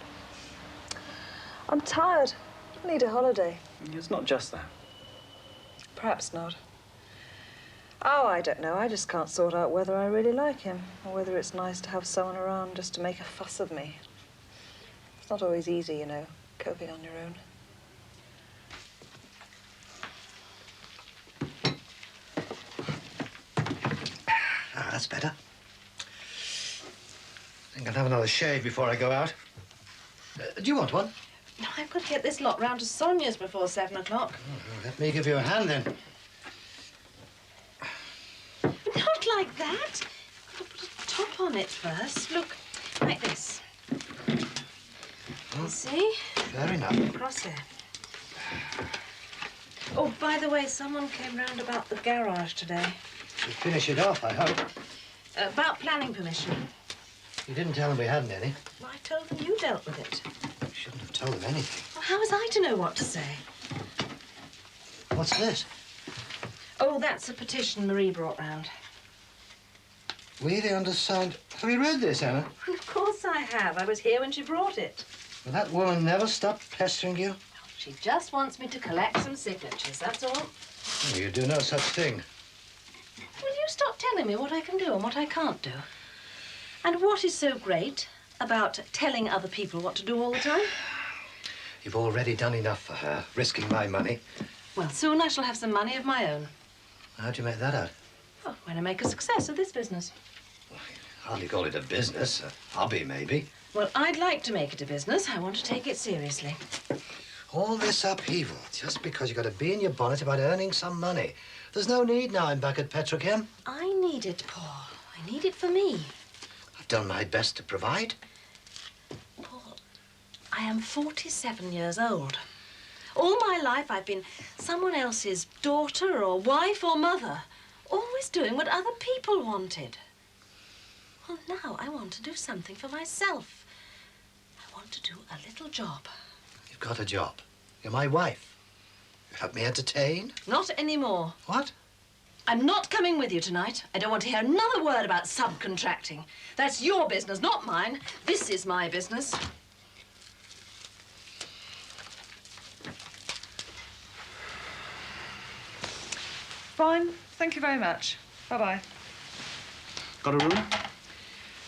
I'm tired. I need a holiday. It's not just that. Perhaps not. Oh, I don't know. I just can't sort out whether I really like him or whether it's nice to have someone around just to make a fuss of me. It's not always easy, you know, coping on your own. Ah, that's better. I think I'll have another shave before I go out. Do you want one? No, I've got to get this lot round to Sonia's before 7 o'clock. Oh, let me give you a hand, then. Not like that. I've got to put a top on it first. Look, like this. You see? Fair enough. Across there. Oh, by the way, someone came round about the garage today. To finish it off, I hope. About planning permission. You didn't tell them we hadn't any. Well, I told them you dealt with it. You shouldn't have told them anything. Well, how was I to know what to say? What's this? Oh, that's a petition Marie brought round. We, the undersigned... Have you read this, Anna? Well, of course I have. I was here when she brought it. Well, that woman never stopped pestering you? She just wants me to collect some signatures, that's all. Oh, you do no such thing. Will you stop telling me what I can do and what I can't do? And what is so great about telling other people what to do all the time? You've already done enough for her, risking my money. Well, soon I shall have some money of my own. How'd you make that out? Well, when I make a success of this business. Hardly call it a business. A hobby, maybe. Well, I'd like to make it a business. I want to take it seriously. All this upheaval, just because you've got to be in your bonnet about earning some money. There's no need now I'm back at Petrochem. I need it, Paul. I need it for me. I've done my best to provide. Paul, I am 47 years old. All my life I've been someone else's daughter or wife or mother, always doing what other people wanted. Well, now I want to do something for myself. I want to do a little job. You've got a job. You're my wife. You help me entertain? Not anymore. What? I'm not coming with you tonight. I don't want to hear another word about subcontracting. That's your business, not mine. This is my business. Fine. Thank you very much. Bye-bye. Got a room?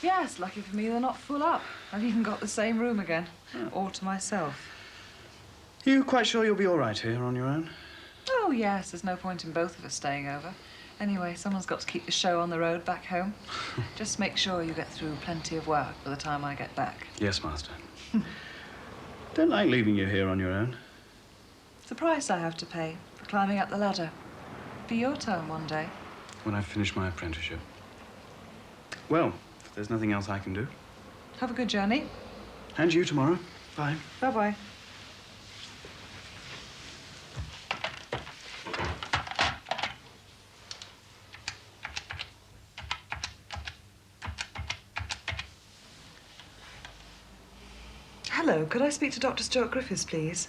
Yes, lucky for me, they're not full up. I've even got the same room again, all to myself. Are you quite sure you'll be all right here on your own? Oh, yes, there's no point in both of us staying over. Anyway, someone's got to keep the show on the road back home. Just make sure you get through plenty of work by the time I get back. Yes, Master. Don't like leaving you here on your own. It's the price I have to pay for climbing up the ladder. Be your turn one day. When I finish my apprenticeship. Well, if there's nothing else I can do. Have a good journey. And you tomorrow. Bye. Bye-bye. Hello, could I speak to Dr. Stuart Griffiths, please?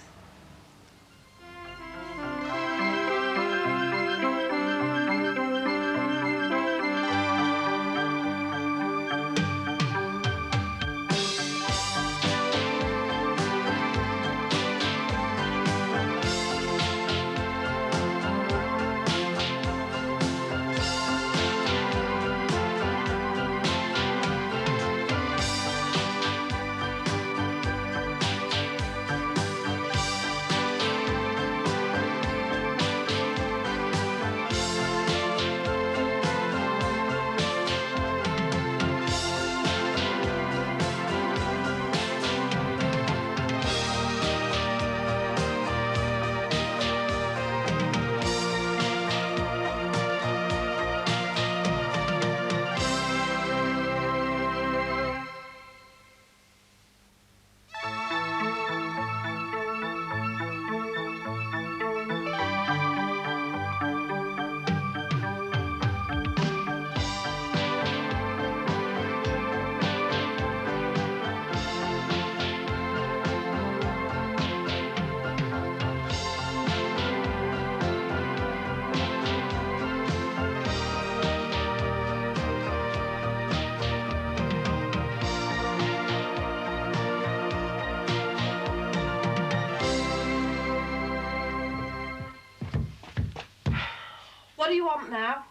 What do you want now?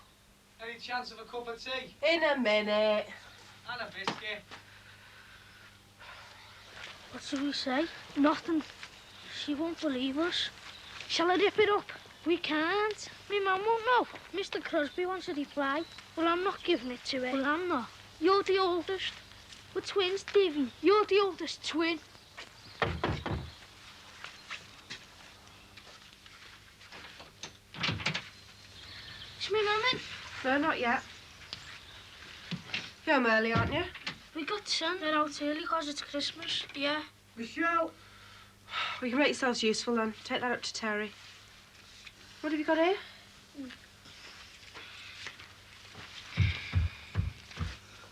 Any chance of a cup of tea? In a minute. And a biscuit. What should we say? Nothing. She won't believe us. Shall I dip it up? We can't. Me mum won't know. Mr. Crosby wants a reply. Well, I'm not giving it to her. Well, I'm not. You're the oldest. We're twins, Davy. You're the oldest twin. Is me mum in? No, not yet. You're home early, aren't you? We got sent out early because it's Christmas. Yeah. Michelle! We can make yourselves useful then. Take that up to Terry. What have you got here?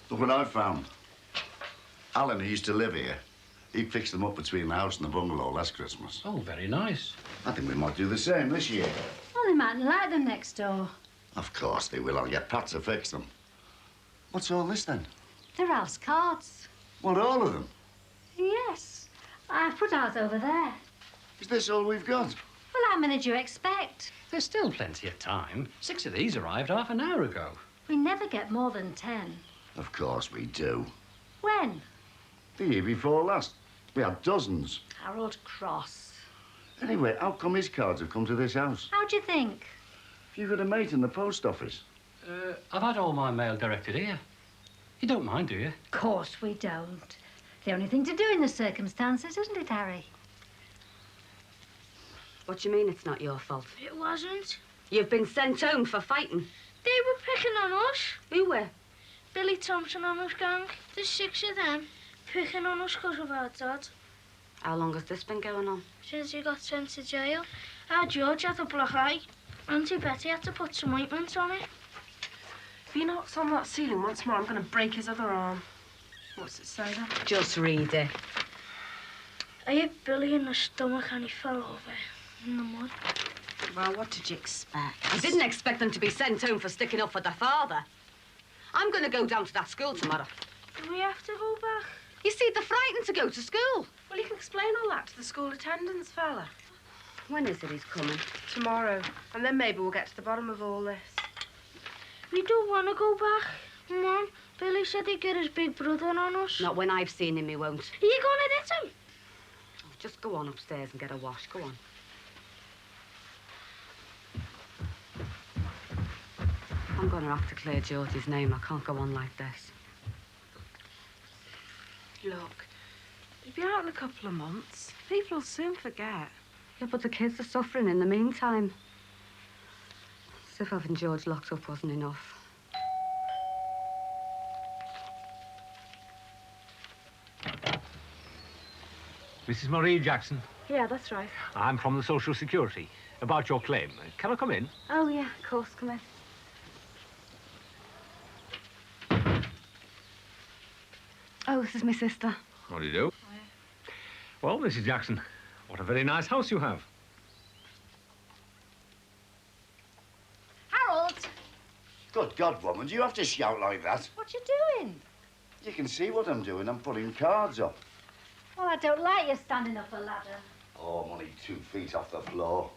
Look what I found. Alan, he used to live here. He fixed them up between the house and the bungalow last Christmas. Oh, very nice. I think we might do the same this year. Well, they mightn't like them next door. Of course they will. I'll get Pat to fix them. What's all this then? They're house cards. What, all of them? Yes. I've put ours over there. Is this all we've got? Well, how many do you expect? There's still plenty of time. 6 of these arrived half an hour ago. We never get more than 10. Of course we do. When? The year before last. We had dozens. Harold Cross. Anyway, how come his cards have come to this house? How do you think? Have you got a mate in the post office? I've had all my mail directed here. You don't mind, do you? Of course we don't. The only thing to do in the circumstances, isn't it, Harry? What do you mean it's not your fault? It wasn't. You've been sent home for fighting. They were picking on us. Who were? Billy Thompson and his gang. There's 6 of them, picking on us because of our dad. How long has this been going on? Since he got sent to jail. Our George had a black eye. Auntie Betty had to put some ointment on it. If he knocks on that ceiling once more, I'm going to break his other arm. What's it say then? Just read it. I hit Billy in the stomach and he fell over in the mud. Well, what did you expect? I didn't expect them to be sent home for sticking up for their father. I'm going to go down to that school tomorrow. Do we have to go back? You see, they're frightened to go to school. Well, you can explain all that to the school attendance fella. When is it he's coming? Tomorrow. And then maybe we'll get to the bottom of all this. We don't want to go back. Mum, Billy said he'd get his big brother on us. Not when I've seen him, he won't. Are you going to hit him? Oh, just go on upstairs and get a wash. Go on. I'm going to have to clear Georgie's name. I can't go on like this. Look, he'll be out in a couple of months. People will soon forget. Yeah, but the kids are suffering in the meantime. As if having George locked up wasn't enough. Mrs. Marie Jackson, Yeah, that's right. I'm from the Social Security. About your claim. Can I come in? Oh, yeah, of course. Come in. Oh, this is my sister. How do you do? Well, Mrs. Jackson, what a very nice house you have. Harold! Good God, woman, do you have to shout like that? What you doing? You can see what I'm doing. I'm putting cards up. Well, I don't like you standing up the ladder. Oh, I'm only 2 feet off the floor.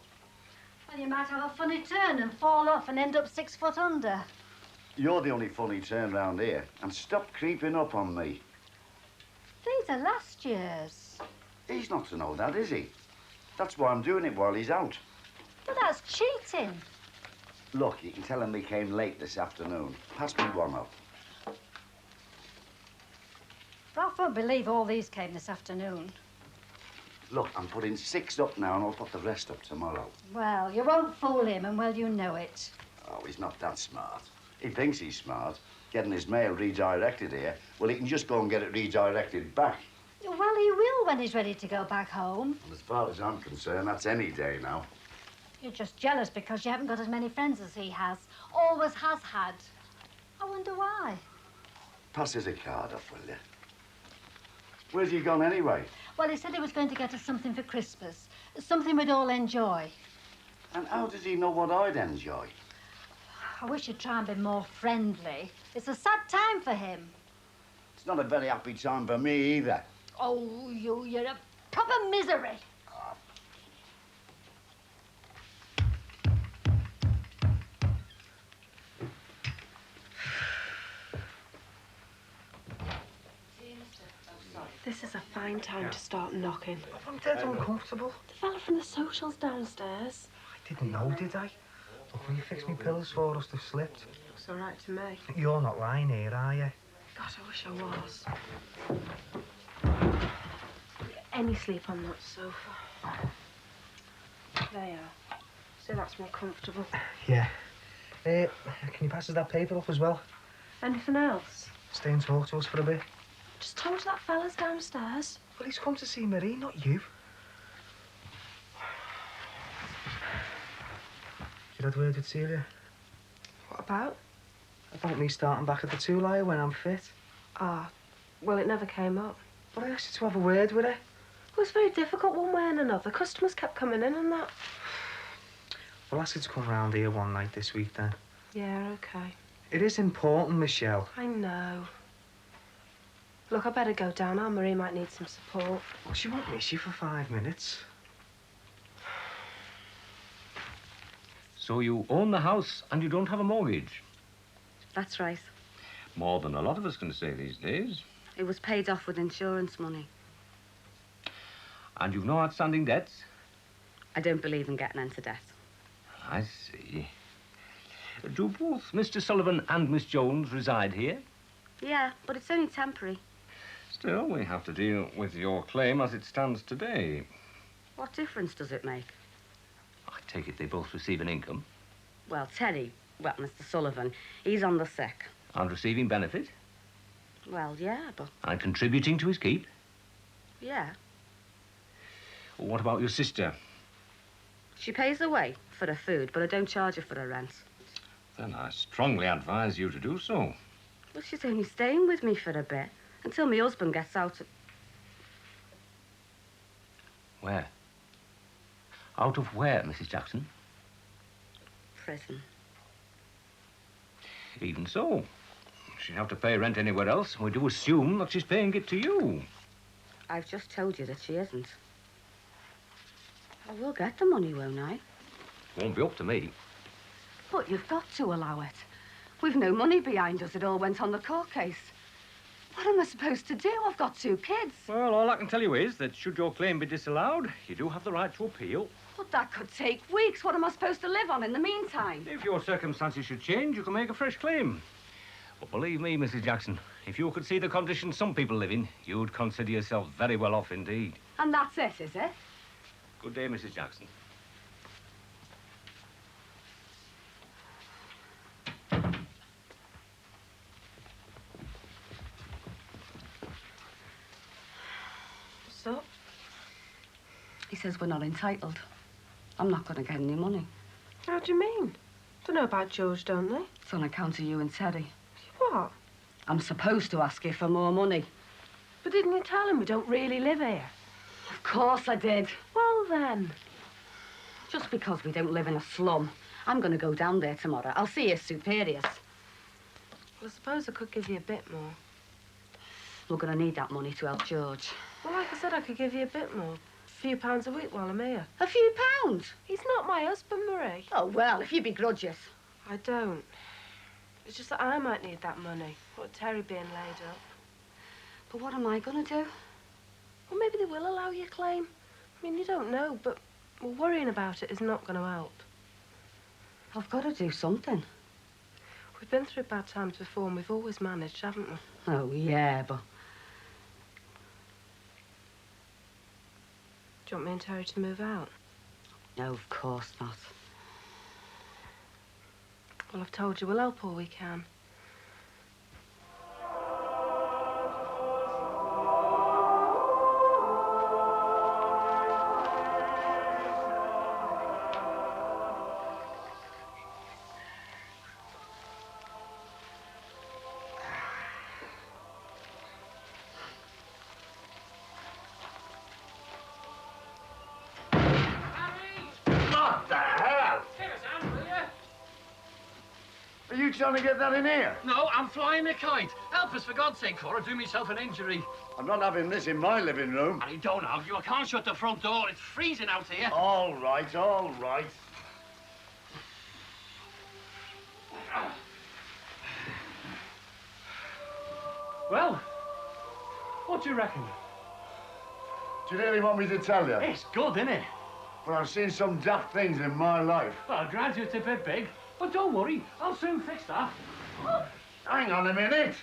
Well, you might have a funny turn and fall off and end up 6 foot under. You're the only funny turn round here. And stop creeping up on me. These are last year's. He's not to know that, is he? That's why I'm doing it while he's out. But that's cheating. Look, you can tell him we came late this afternoon. Pass me one up. Ralph won't believe all these came this afternoon. Look, I'm putting 6 up now and I'll put the rest up tomorrow. Well, you won't fool him, and well, you know it. Oh, he's not that smart. He thinks he's smart. Getting his mail redirected here. Well, he can just go and get it redirected back. Well, he will when he's ready to go back home. And as far as I'm concerned, that's any day now. You're just jealous because you haven't got as many friends as he has. Always has had. I wonder why. Pass us a card up, will you? Where's he gone anyway? Well, he said he was going to get us something for Christmas. Something we'd all enjoy. And how does he know what I'd enjoy? I wish you'd try and be more friendly. It's a sad time for him. It's not a very happy time for me either. Oh, you're a proper misery. This is a fine time to start knocking. I'm dead uncomfortable. The fella from the socials downstairs. I didn't know, did I? Look, will you fix me pillows for us? They've slipped. Looks all right to me. You're not lying here, are you? God, I wish I was. Any sleep on that sofa. There you are. So that's more comfortable. Yeah. Can you pass us that paper up as well? Anything else? Stay and talk to us for a bit. Just told you that fella's downstairs. Well, he's come to see Marie, not you. You had a word with Celia? What about? About me starting back at the two-lier when I'm fit. Ah, well, it never came up. But I asked you to have a word with her. It was very difficult one way and another. Customers kept coming in and that. Well, ask her to come round here one night this week, then. Yeah, OK. It is important, Michelle. I know. Look, I better go down. Anne-Marie might need some support. Well, she won't miss you for 5 minutes. So you own the house and you don't have a mortgage? That's right. More than a lot of us can say these days. It was paid off with insurance money. And you've no outstanding debts? I don't believe in getting into debt. I see. Do both Mr. Sullivan and Miss Jones reside here? Yeah, but it's only temporary. Still, we have to deal with your claim as it stands today. What difference does it make? I take it they both receive an income. Well, Terry, well, Mr. Sullivan, he's on the sick. And receiving benefit? Well, yeah, but... And contributing to his keep? Yeah. Well, what about your sister? She pays the way for her food, but I don't charge her for her rent. Then I strongly advise you to do so. Well, she's only staying with me for a bit, until my husband gets out of... Where? Out of where, Mrs. Jackson? prison. Even so, she'd have to pay rent anywhere else. We do assume that she's paying it to you. I've just told you that she isn't. I will get the money, won't I? Won't be up to me. But you've got to allow it. We've no money behind us. It all went on the court case. What am I supposed to do? I've got 2 kids. Well, all I can tell you is that should your claim be disallowed, you do have the right to appeal. But that could take weeks. What am I supposed to live on in the meantime? If your circumstances should change, you can make a fresh claim. But believe me, Mrs. Jackson, if you could see the conditions some people live in, you'd consider yourself very well off indeed. And that's it, is it? Good day, Mrs. Jackson. So? He says we're not entitled. I'm not going to get any money. How do you mean? Don't know about George, don't they? It's on account of you and Teddy. What? I'm supposed to ask you for more money. But didn't you tell him we don't really live here? Of course I did. Well, then. Just because we don't live in a slum. I'm going to go down there tomorrow. I'll see his superiors. Well, I suppose I could give you a bit more. We're going to need that money to help George. Well, like I said, I could give you a bit more. A few pounds a week while I'm here. A few pounds? He's not my husband, Marie. Oh, well, if you begrudge us. I don't. It's just that I might need that money. What with Terry being laid up. But what am I going to do? Well, maybe they will allow you a claim. I mean, you don't know, but well, worrying about it is not going to help. I've got to do something. We've been through bad times before and we've always managed, haven't we? Oh, yeah, but... Do you want me and Terry to move out? No, of course not. Well, I've told you we'll help all we can. Are you trying to get that in here? No, I'm flying a kite. Help us, for God's sake, Cora. Do myself an injury. I'm not having this in my living room. Harry, don't argue. I can't shut the front door. It's freezing out here. All right, all right. Well, what do you reckon? Do you really want me to tell you? It's good, isn't it? Well, I've seen some daft things in my life. Well, graduate's a bit big, but don't worry. I'll soon fix that. Hang on a minute.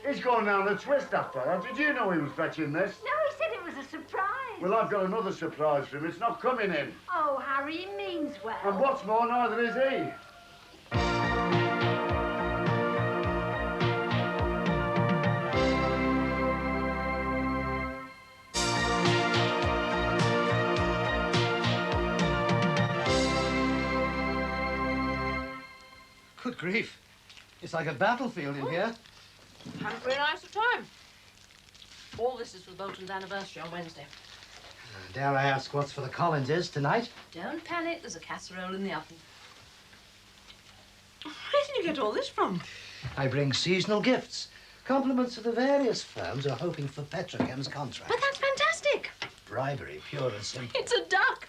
He's going down the twist after that. Did you know he was fetching this? No, he said it was a surprise. Well, I've got another surprise for him. It's not coming in. Oh, Harry, he means well. And what's more, neither is he. Good grief. It's like a battlefield in here. Had a very nice time. All this is for Bolton's anniversary on Wednesday. Dare I ask what's for the Collinses tonight? Don't panic, there's a casserole in the oven. Where did you get all this from? I bring seasonal gifts. Compliments of the various firms who are hoping for Petrochem's contract. But that's fantastic. Bribery, pure and simple. It's a duck.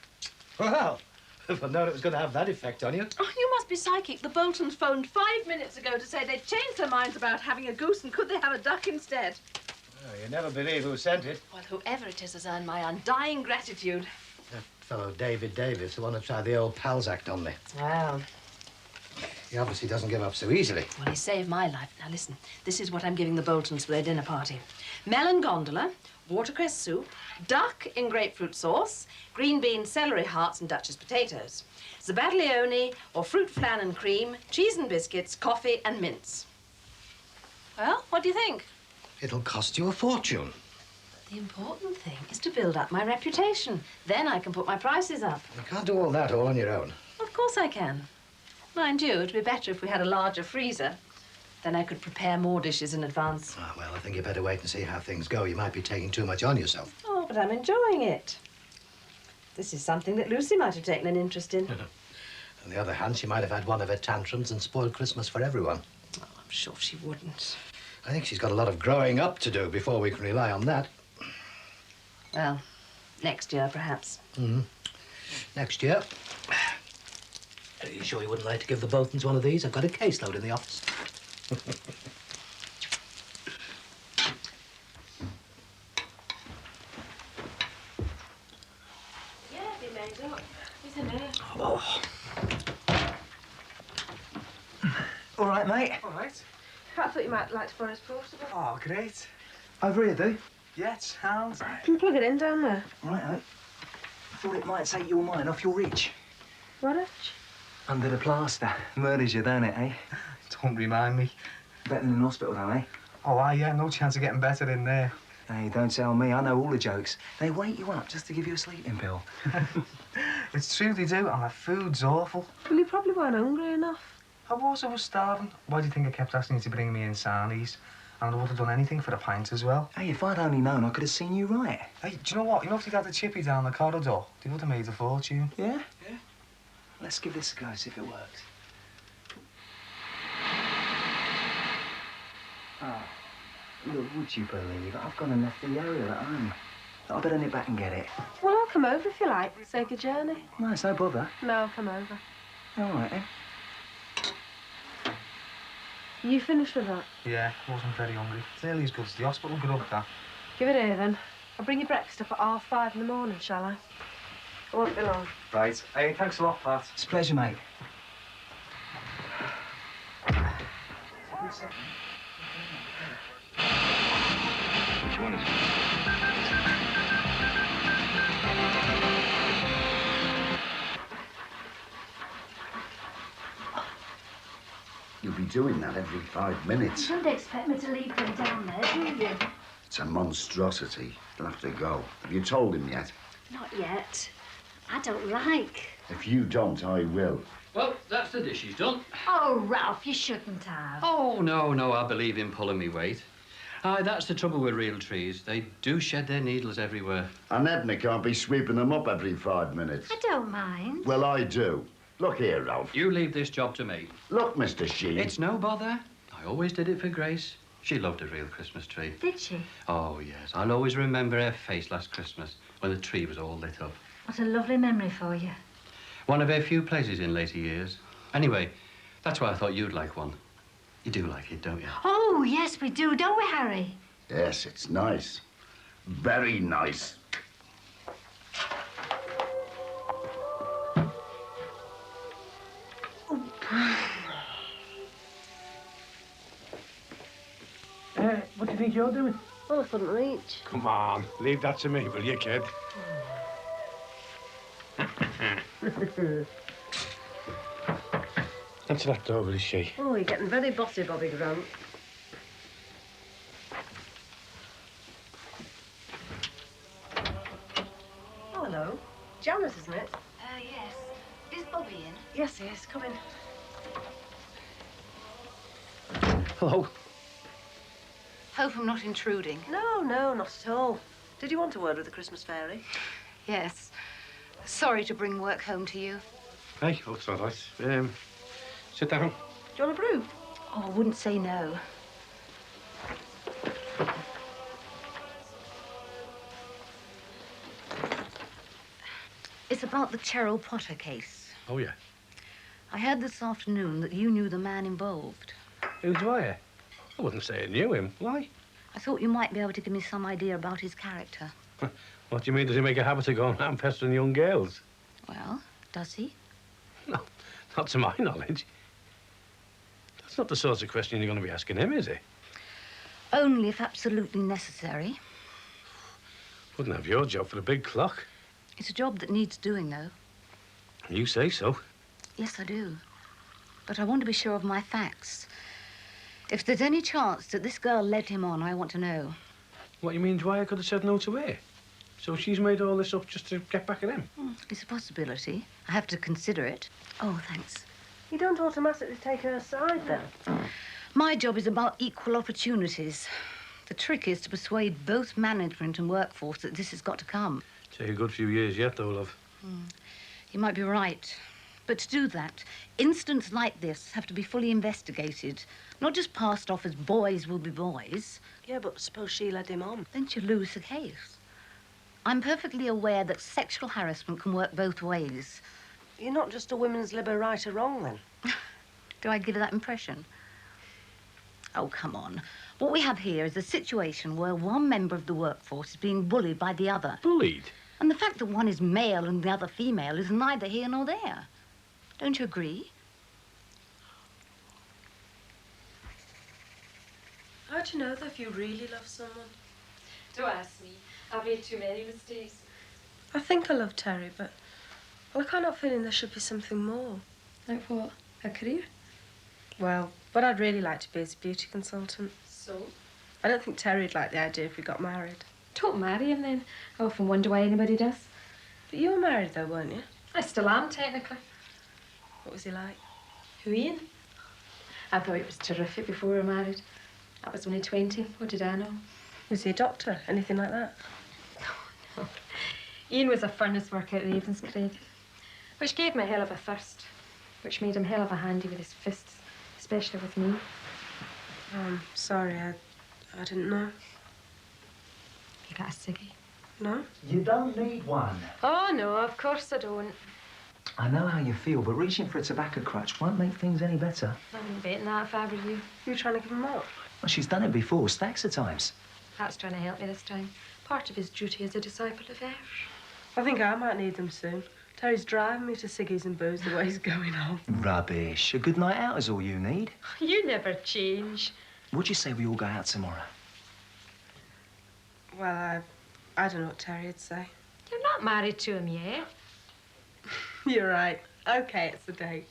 Well, if I'd known it was going to have that effect on you. Oh, you must be psychic. The Boltons phoned 5 minutes ago to say they'd changed their minds about having a goose and could they have a duck instead. Oh, you never believe who sent it. Well, whoever it is has earned my undying gratitude. That fellow David Davis, the one who tried the old pals act on me. Well. He obviously doesn't give up so easily. Well, he saved my life. Now, listen, this is what I'm giving the Boltons for their dinner party. Melon gondola, watercress soup, duck in grapefruit sauce, green bean celery hearts and Duchess potatoes, zabadiglione or fruit flan and cream, cheese and biscuits, coffee and mince. Well, what do you think? It'll cost you a fortune. The important thing is to build up my reputation. Then I can put my prices up. You can't do all that all on your own. Of course I can. Mind you, it'd be better if we had a larger freezer. Then I could prepare more dishes in advance. Ah, well, I think you better wait and see how things go. You might be taking too much on yourself. Oh, but I'm enjoying it. This is something that Lucy might have taken an interest in. On the other hand, she might have had one of her tantrums and spoiled Christmas for everyone. Oh, I'm sure she wouldn't. I think she's got a lot of growing up to do before we can rely on that. Well, next year, perhaps. Mm-hmm. Next year. Are you sure you wouldn't like to give the Boltons one of these? I've got a caseload in the office. Yeah, be made up. Isn't it? Oh. All right, mate. All right. I thought you might like to borrow his portable. Oh, great. Over here, do? Yeah, it's sound. Can you plug it in down there? Right, mate. Thought it might take your mind off your reach. What? Under the plaster. Murders you, don't it, eh? Don't remind me. Better than in hospital, though, eh? Oh, aye, yeah, no chance of getting better in there. Hey, don't tell me. I know all the jokes. They wake you up just to give you a sleeping pill. It's true they do, and the food's awful. Well, you probably weren't hungry enough. I was starving. Why do you think I kept asking you to bring me in sarnies? And I would have done anything for a pint as well. Hey, if I'd only known, I could have seen you right. Hey, do you know what? You know if they'd had the chippy down the corridor, they would have made a fortune. Yeah? Yeah. Let's give this a go, see if it works. Ah, look, would you believe I've gone and left the area at home. I better nip back and get it. Well, I'll come over if you like. Save your journey. No, it's no bother. No, I'll come over. All right, then. You finished with that? Yeah, wasn't very hungry. It's nearly as good as the hospital grub, that. Give it here, then. I'll bring you breakfast up at 5:30 in the morning, shall I? I won't be long. Right. Hey, thanks a lot, Pat. It's a pleasure, mate. Which one is it? You'll be doing that every 5 minutes. You don't expect me to leave them down there, do you? It's a monstrosity. You'll have to go. Have you told him yet? Not yet. I don't like. If you don't, I will. Well, that's the dishes done. Oh, Ralph, you shouldn't have. Oh, no, I believe in pulling me weight. Aye, that's the trouble with real trees. They do shed their needles everywhere. And Edna can't be sweeping them up every 5 minutes. I don't mind. Well, I do. Look here, Ralph. You leave this job to me. Look, Mr. Sheen. It's no bother. I always did it for Grace. She loved a real Christmas tree. Did she? Oh, yes. I'll always remember her face last Christmas when the tree was all lit up. What a lovely memory for you. One of her few pleasures in later years. Anyway, that's why I thought you'd like one. You do like it, don't you? Oh, yes, we do, don't we, Harry? Yes, it's nice. Very nice. What do you think you're doing? Oh, I couldn't reach. Come on, leave that to me, will you, kid? Answer that door, will she? Oh, you're getting very bossy, Bobby Grant. Oh, hello. Janet, isn't it? Yes. Is Bobby in? Yes, he is. Come in. Hello. Hope I'm not intruding. No, not at all. Did you want a word with the Christmas fairy? Yes. Sorry to bring work home to you. Hey, oh, it's all right. Sit down. Do you want a brew? Oh, I wouldn't say no. It's about the Cheryl Potter case. Oh, yeah. I heard this afternoon that you knew the man involved. Who's I? I wouldn't say I knew him. Why? I thought you might be able to give me some idea about his character. What do you mean? Does he make a habit of going around pestering young girls? Well, does he? No, not to my knowledge. It's not the sort of question you're going to be asking him, is it? Only if absolutely necessary. Wouldn't have your job for a big clock. It's a job that needs doing, though. You say so. Yes, I do. But I want to be sure of my facts. If there's any chance that this girl led him on, I want to know. What you mean, Dwyer could have said no to her? So she's made all this up just to get back at him? It's a possibility. I have to consider it. Oh, thanks. You don't automatically take her side, then? My job is about equal opportunities. The trick is to persuade both management and workforce that this has got to come. Take a good few years yet, though, love. You might be right. But to do that, incidents like this have to be fully investigated. Not just passed off as boys will be boys. Yeah, but suppose she led him on. Then you lose the case. I'm perfectly aware that sexual harassment can work both ways. You're not just a women's liber right or wrong, then? Do I give you that impression? Oh, come on. What we have here is a situation where one member of the workforce is being bullied by the other. Bullied? And the fact that one is male and the other female is neither here nor there. Don't you agree? How do you know that if you really love someone? Don't ask me. I've made too many mistakes. I think I love Terry, but I cannot feel there should be something more. Like what? A career? Well, what I'd really like to be is a beauty consultant. So? I don't think Terry'd like the idea if we got married. Don't marry him then. I often wonder why anybody does. But you were married though, weren't you? I still am, technically. What was he like? Who, Ian? I thought it was terrific before we were married. I was only 20. What did I know? Was he a doctor? Anything like that? No. Ian was a furnace worker at Ravenscraig, which gave me a hell of a thirst, which made him hell of a handy with his fists, especially with me. Sorry, I didn't know. You got a ciggy? No? You don't need one. Oh, no, of course I don't. I know how you feel, but reaching for a tobacco crutch won't make things any better. I wouldn't bet on that if I were you. You trying to give him up? Well, she's done it before, stacks of times. Pat's trying to help me this time. Part of his duty as a disciple of Air. I think I might need them soon. Terry's driving me to ciggies and booze the way he's going on. Rubbish. A good night out is all you need. You never change. What'd you say we all go out tomorrow? Well, I don't know what Terry'd say. You're not married to him yet. You're right. Okay, it's a date.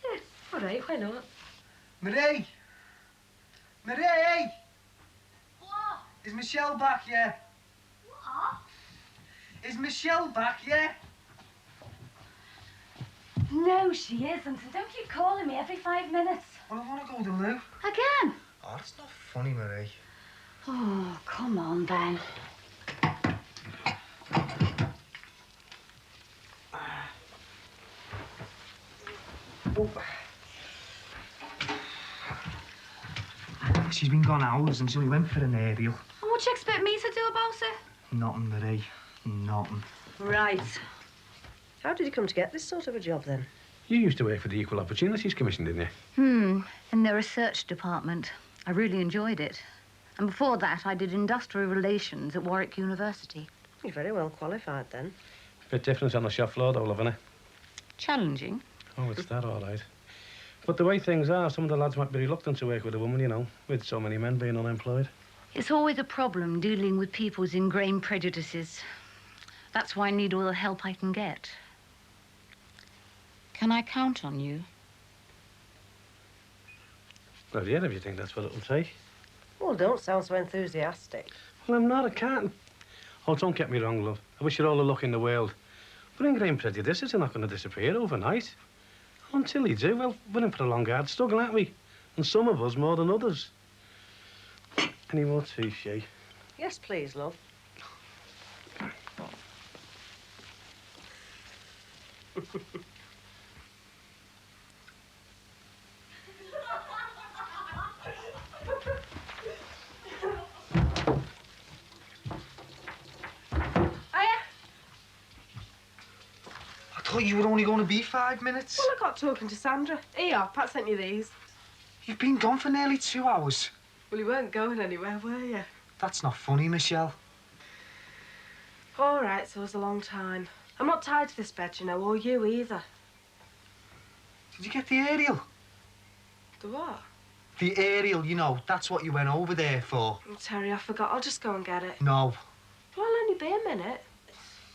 Yeah, all right, why not? Marie! Marie! What? Is Michelle back yet? What? Is Michelle back yet? No, she isn't. And don't keep calling me every 5 minutes. Well, I want to go to the loo. Again? Oh, that's not funny, Marie. Oh, come on, then. Oh. She's been gone hours until we went for an aerial. And what do you expect me to do about it? Nothing, Marie. Nothing. Right. How did you come to get this sort of a job, then? You used to work for the Equal Opportunities Commission, didn't you? In their research department. I really enjoyed it. And before that, I did industrial relations at Warwick University. You're very well qualified, then. Bit different on the shop floor, though, love, isn't it? Challenging. Oh, it's that all right. But the way things are, some of the lads might be reluctant to work with a woman, you know, with so many men being unemployed. It's always a problem dealing with people's ingrained prejudices. That's why I need all the help I can get. Can I count on you? Well, yeah, if you think that's what it'll take. Well, don't sound so enthusiastic. Well, I'm not. I can't. Oh, don't get me wrong, love. I wish you all the luck in the world. But ingrained prejudices are not going to disappear overnight. Until they do, well, we're in for a long, hard struggle, aren't we? And some of us more than others. Any more tea, Shay? Yes, please, love. I thought you were only going to be 5 minutes. Well, I got talking to Sandra. Here, Pat sent you these. You've been gone for nearly 2 hours. Well, you weren't going anywhere, were you? That's not funny, Michelle. All right, so it was a long time. I'm not tied to this bed, you know, or you either. Did you get the aerial? The what? The aerial, you know. That's what you went over there for. Oh, Terry, I forgot. I'll just go and get it. No, Well, I'll only be a minute.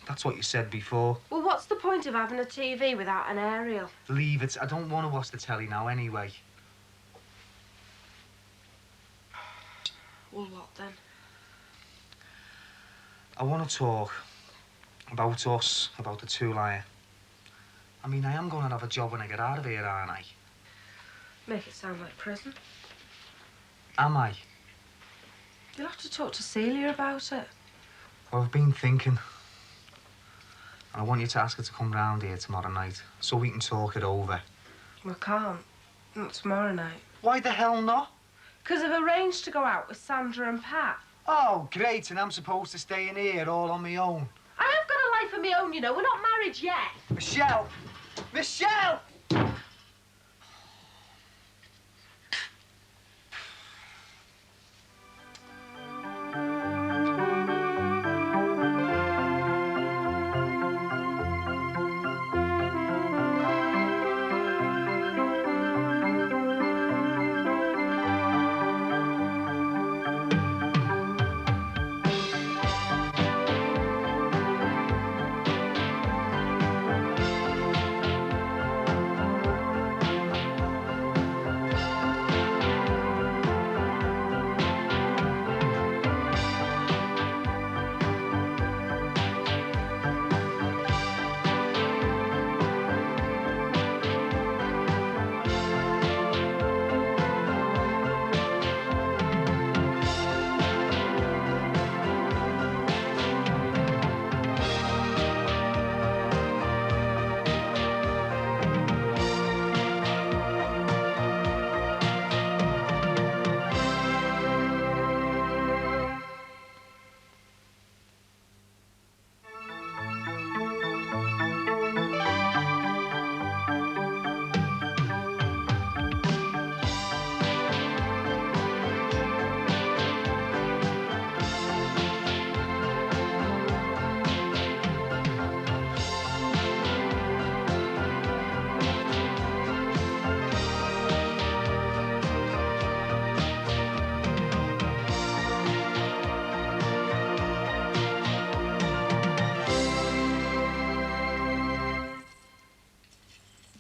that's what you said before. Well, what's the point of having a TV without an aerial? Leave it. I don't want to watch the telly now anyway. Well, what then? I want to talk about us, about the two liar. I mean, I am going to have a job when I get out of here, aren't I? Make it sound like prison. Am I? You'll have to talk to Celia about it. Well, I've been thinking. And I want you to ask her to come round here tomorrow night so we can talk it over. I can't. Not tomorrow night. Why the hell not? Because I've arranged to go out with Sandra and Pat. Oh, great, and I'm supposed to stay in here all on my own. I have got a life of my own, you know. We're not married yet. Michelle! Michelle!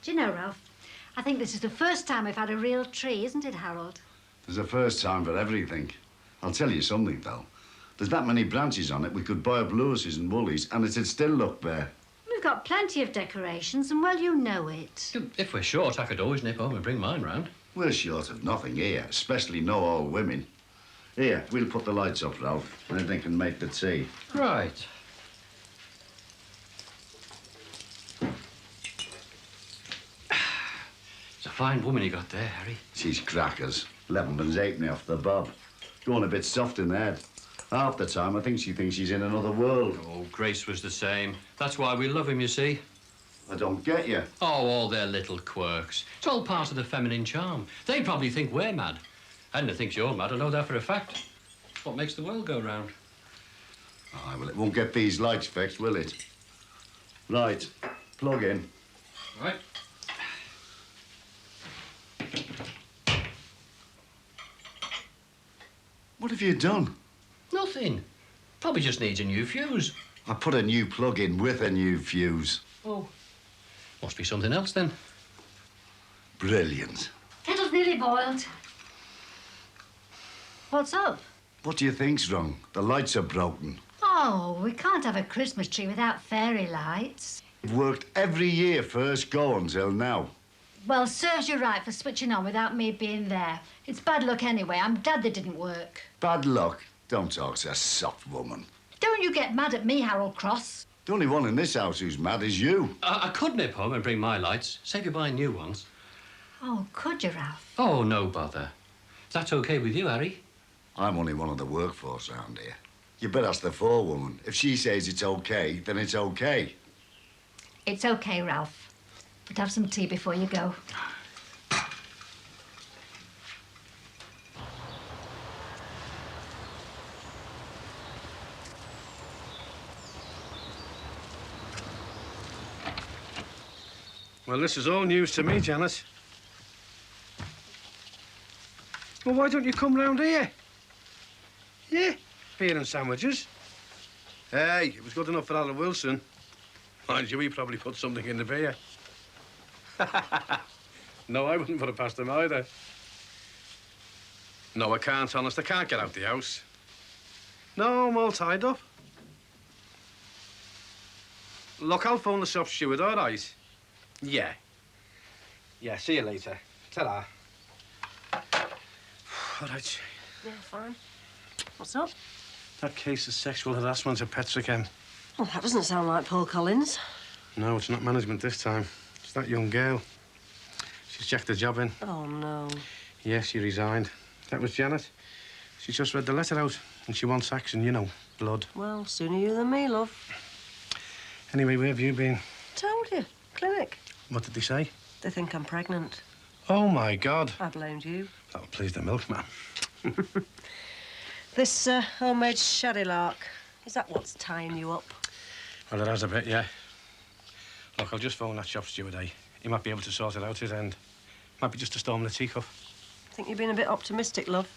Do you know, Ralph, I think this is the first time we've had a real tree, isn't it, Harold? There's a first time for everything. I'll tell you something, though. There's that many branches on it, we could buy up Lewis's and Woolies, and it'd still look bare. We've got plenty of decorations, and well, you know it. If we're short, I could always nip home and bring mine round. We're short of nothing here, especially no old women. Here, we'll put the lights up, Ralph, and then they can make the tea. Right. It's a fine woman you got there, Harry. She's crackers. 11 halfpenny off the bob. Going a bit soft in the head. Half the time, I think she thinks she's in another world. Oh, Grace was the same. That's why we love him, you see. I don't get you. Oh, all their little quirks. It's all part of the feminine charm. They probably think we're mad. Edna thinks you're mad, I know that for a fact. It's what makes the world go round. Aye, well, it won't get these lights fixed, will it? Right, plug in. Right. What have you done? Nothing. Probably just needs a new fuse. I put a new plug in with a new fuse. Oh. Must be something else, then. Brilliant. Kettle's nearly boiled. What's up? What do you think's wrong? The lights are broken. Oh, we can't have a Christmas tree without fairy lights. It worked every year first go until now. Well, serves you right for switching on without me being there. It's bad luck anyway. I'm glad they didn't work. Bad luck. Don't talk to a soft woman. Don't you get mad at me, Harold Cross. The only one in this house who's mad is you. I could nip home and bring my lights. Save you buying new ones. Oh, could you, Ralph? Oh, no bother. Is that OK with you, Harry? I'm only one of the workforce round here. You better ask the forewoman. If she says it's OK, then it's OK. It's OK, Ralph. But have some tea before you go. Well, this is all news to me, Janice. Well, why don't you come round here? Yeah, beer and sandwiches. Hey, it was good enough for Alan Wilson. Mind you, he probably put something in the beer. No, I wouldn't put it past him either. No, I can't, honest. I can't get out the house. No, I'm all tied up. Look, I'll phone the shop steward, all right? Yeah. Yeah, see you later. Ta-ra. All right. Yeah, fine. What's up? That case of sexual harassment at Petrochem. Well, that doesn't sound like Paul Collins. No, it's not management this time. It's that young girl. She's checked the job in. Oh, no. Yes, she resigned. That was Janet. She just read the letter out, and she wants action, you know, blood. Well, sooner you than me, love. Anyway, where have you been? Told you. Clinic. What did they say? They think I'm pregnant. Oh, my God. I blamed you. That'll please the milkman. This homemade sherry lark, is that what's tying you up? Well, it has a bit, yeah. Look, I'll just phone that shop steward, eh? He might be able to sort it out his end. Might be just a storm in the teacup. I think you've been a bit optimistic, love.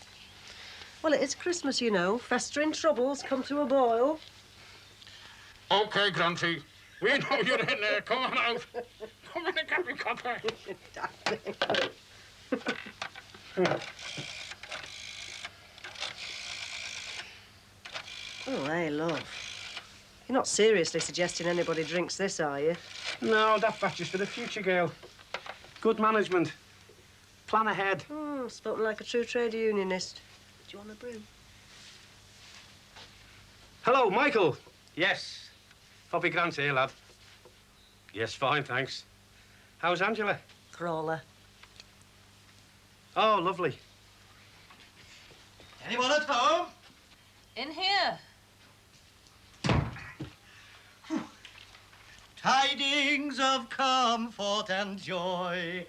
Well, it is Christmas, you know. Festering troubles come to a boil. OK, Granty. We know you're in there. Come on out. Come in and get me copper. Oh, hey, love. You're not seriously suggesting anybody drinks this, are you? No, that batch is for the future, girl. Good management. Plan ahead. Spoken like a true trade unionist. Do you want a brew? Hello, Michael. Yes. Poppy Grant here, lad. Yes, fine, thanks. How's Angela? Crawler. Oh, lovely. Anyone at home? In here. Tidings of comfort and joy.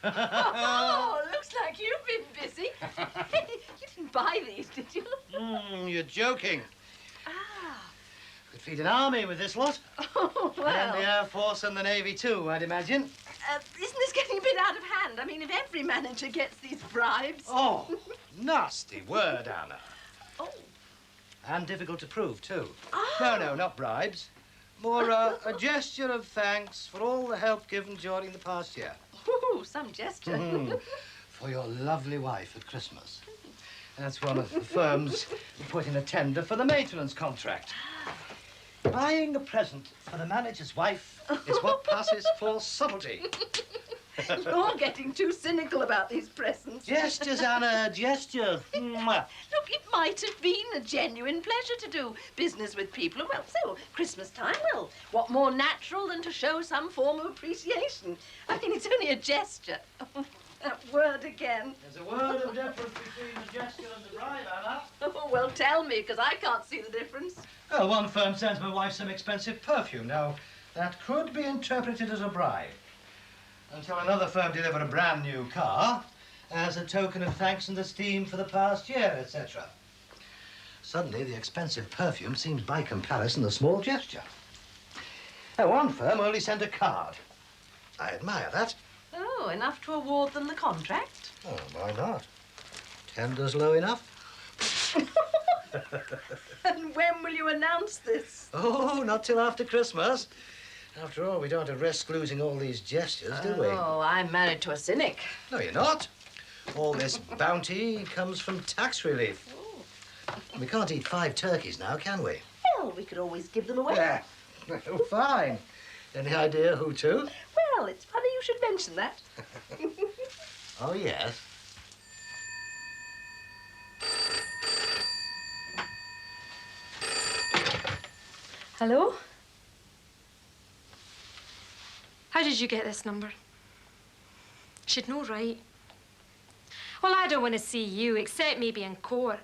Oh, looks like you've been busy. You didn't buy these, did you? You're joking. Ah. Could feed an army with this lot. Oh, well. And the Air Force and the Navy, too, I'd imagine. Isn't this getting a bit out of hand? I mean, if every manager gets these bribes... Oh, nasty word, Anna. Oh. And difficult to prove, too. Oh. No, not bribes. More a gesture of thanks for all the help given during the past year. Ooh, some gesture. For your lovely wife at Christmas. That's one of the firms who put in a tender for the maintenance contract. Buying a present for the manager's wife is what passes for subtlety. You're getting too cynical about these presents. Gestures, Anna, gestures. Mwah. Look, it might have been a genuine pleasure to do business with people. Well, so, Christmas time, well, what more natural than to show some form of appreciation? I mean, it's only a gesture. That word again. There's a word of difference between a gesture and a bribe, Anna. Oh, well, tell me, because I can't see the difference. Well, one firm sends my wife some expensive perfume. Now, that could be interpreted as a bribe. Until another firm delivered a brand new car as a token of thanks and esteem for the past year, etc. Suddenly, the expensive perfume seems by comparison a small gesture. Now, one firm only sent a card. I admire that. Oh, enough to award them the contract? Oh, why not? Tender's low enough. And when will you announce this? Oh, not till after Christmas. After all, we don't want to risk losing all these gestures, do we? Oh, I'm married to a cynic. No, you're not. All this bounty comes from tax relief. We can't eat 5 turkeys now, can we? Well, we could always give them away. Yeah. Oh, fine. Any idea who to? Well, it's funny you should mention that. Oh, yes. Hello? How did you get this number? She'd no right. Well, I don't want to see you, except maybe in court.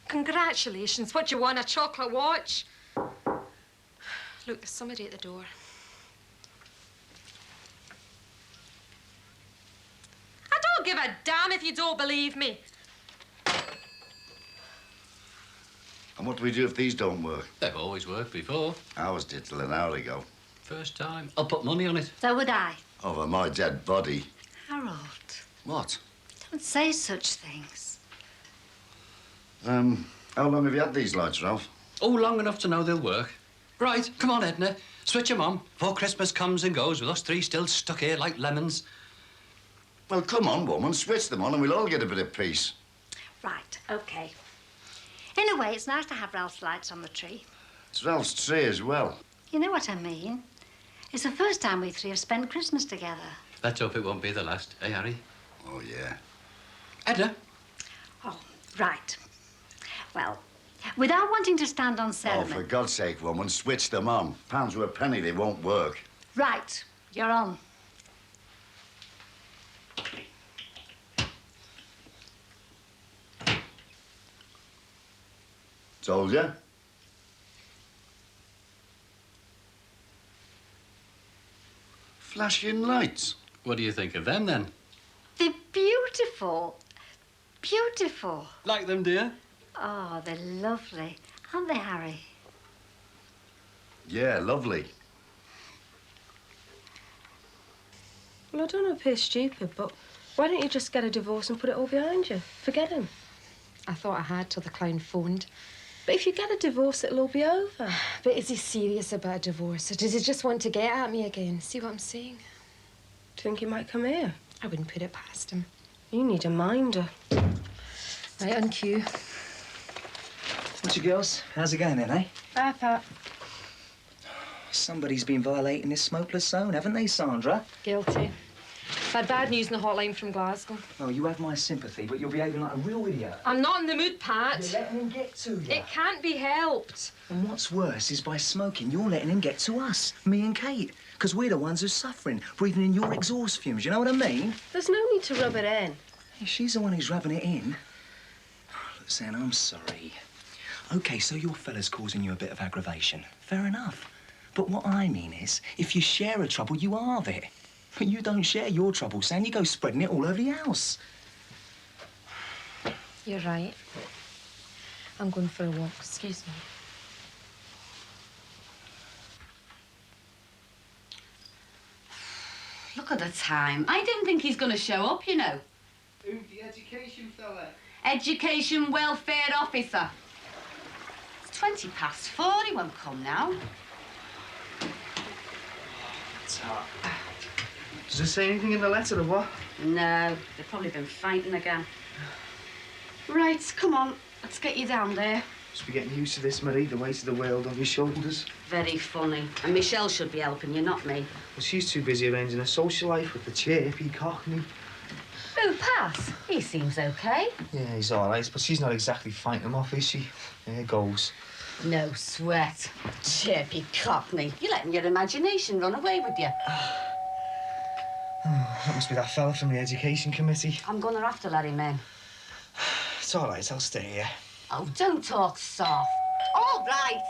Congratulations. What, you won, a chocolate watch? Look, there's somebody at the door. I don't give a damn if you don't believe me. And what do we do if these don't work? They've always worked before. Ours did till an hour ago. First time. I'll put money on it. So would I. Over my dead body. Harold. What? Don't say such things. How long have you had these lights, Ralph? Oh, long enough to know they'll work. Right, come on, Edna. Switch 'em on before Christmas comes and goes with us three still stuck here like lemons. Well, come on, woman, switch them on and we'll all get a bit of peace. Right, OK. In a way, it's nice to have Ralph's lights on the tree. It's Ralph's tree as well. You know what I mean? It's the first time we three have spent Christmas together. Let's hope it won't be the last, eh, Harry? Oh, yeah. Edna? Oh, right. Well, without wanting to stand on Oh, ceremony... for God's sake, woman, switch them on. Pounds to a penny, they won't work. Right, you're on. Told you. Flashing lights. What do you think of them, then? They're beautiful. Beautiful. Like them, dear? Oh, they're lovely. Aren't they, Harry? Yeah, lovely. Well, I don't appear stupid, but why don't you just get a divorce and put it all behind you? Forget him. I thought I had till the clown phoned. But if you get a divorce, it'll all be over. But is he serious about a divorce, or does he just want to get at me again? See what I'm saying? Do you think he might come here? I wouldn't put it past him. You need a minder. Right, on cue. What's your girls? How's it going then, eh? Bye, Pat. Somebody's been violating this smokeless zone, haven't they, Sandra? Guilty. I've had bad news in the hotline from Glasgow. Oh, you have my sympathy, but you're behaving like a real idiot. I'm not in the mood, Pat. You're letting him get to you. It can't be helped. And what's worse is by smoking, you're letting him get to us, me and Kate. Because we're the ones who's suffering, breathing in your exhaust fumes, you know what I mean? There's no need to rub it in. Hey, she's the one who's rubbing it in. Look, Sam, I'm sorry. OK, so your fella's causing you a bit of aggravation. Fair enough. But what I mean is, if you share a trouble, you halve it. But you don't share your trouble, Sam. You go spreading it all over the house. You're right. I'm going for a walk. Excuse me. Look at the time. I didn't think he's going to show up, you know. Who's the education fella? Education Welfare Officer. It's 4:20. He won't come now. It's hot. Does it say anything in the letter or what? No, they've probably been fighting again. Right, come on. Let's get you down there. Must be getting used to this, Marie, the weight of the world on your shoulders. Very funny. And Michelle should be helping you, not me. Well, she's too busy arranging her social life with the chirpy cockney. Oh, Pat. He seems OK. Yeah, he's all right, but she's not exactly fighting him off, is she? There goes. No sweat. Chirpy cockney. You're letting your imagination run away with you. That must be that fella from the education committee. I'm going to have to let him in. It's all right, I'll stay here. Oh, don't talk soft. All right.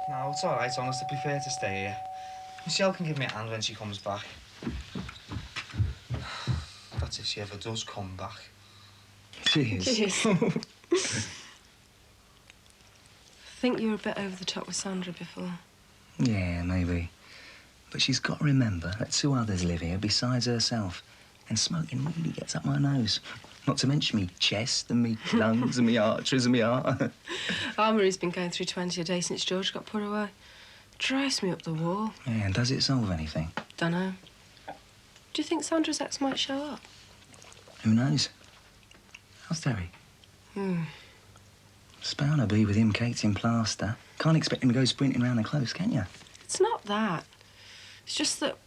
No, it's all right, honest. I prefer to stay here. Michelle can give me a hand when she comes back. That's if she ever does come back. Cheers. Cheers. Think you were a bit over the top with Sandra before. Yeah, maybe. But she's got to remember that 2 others live here besides herself. And smoking really gets up my nose. Not to mention me chest and me lungs and me arteries and me heart. Armory's been going through 20 a day since George got put away. Drives me up the wall. Yeah, and does it solve anything? Dunno. Do you think Sandra's ex might show up? Who knows? How's Terry? Hmm. It's bound to be with him, Kate's in plaster. Can't expect him to go sprinting around the close, can you? It's not that. It's just that...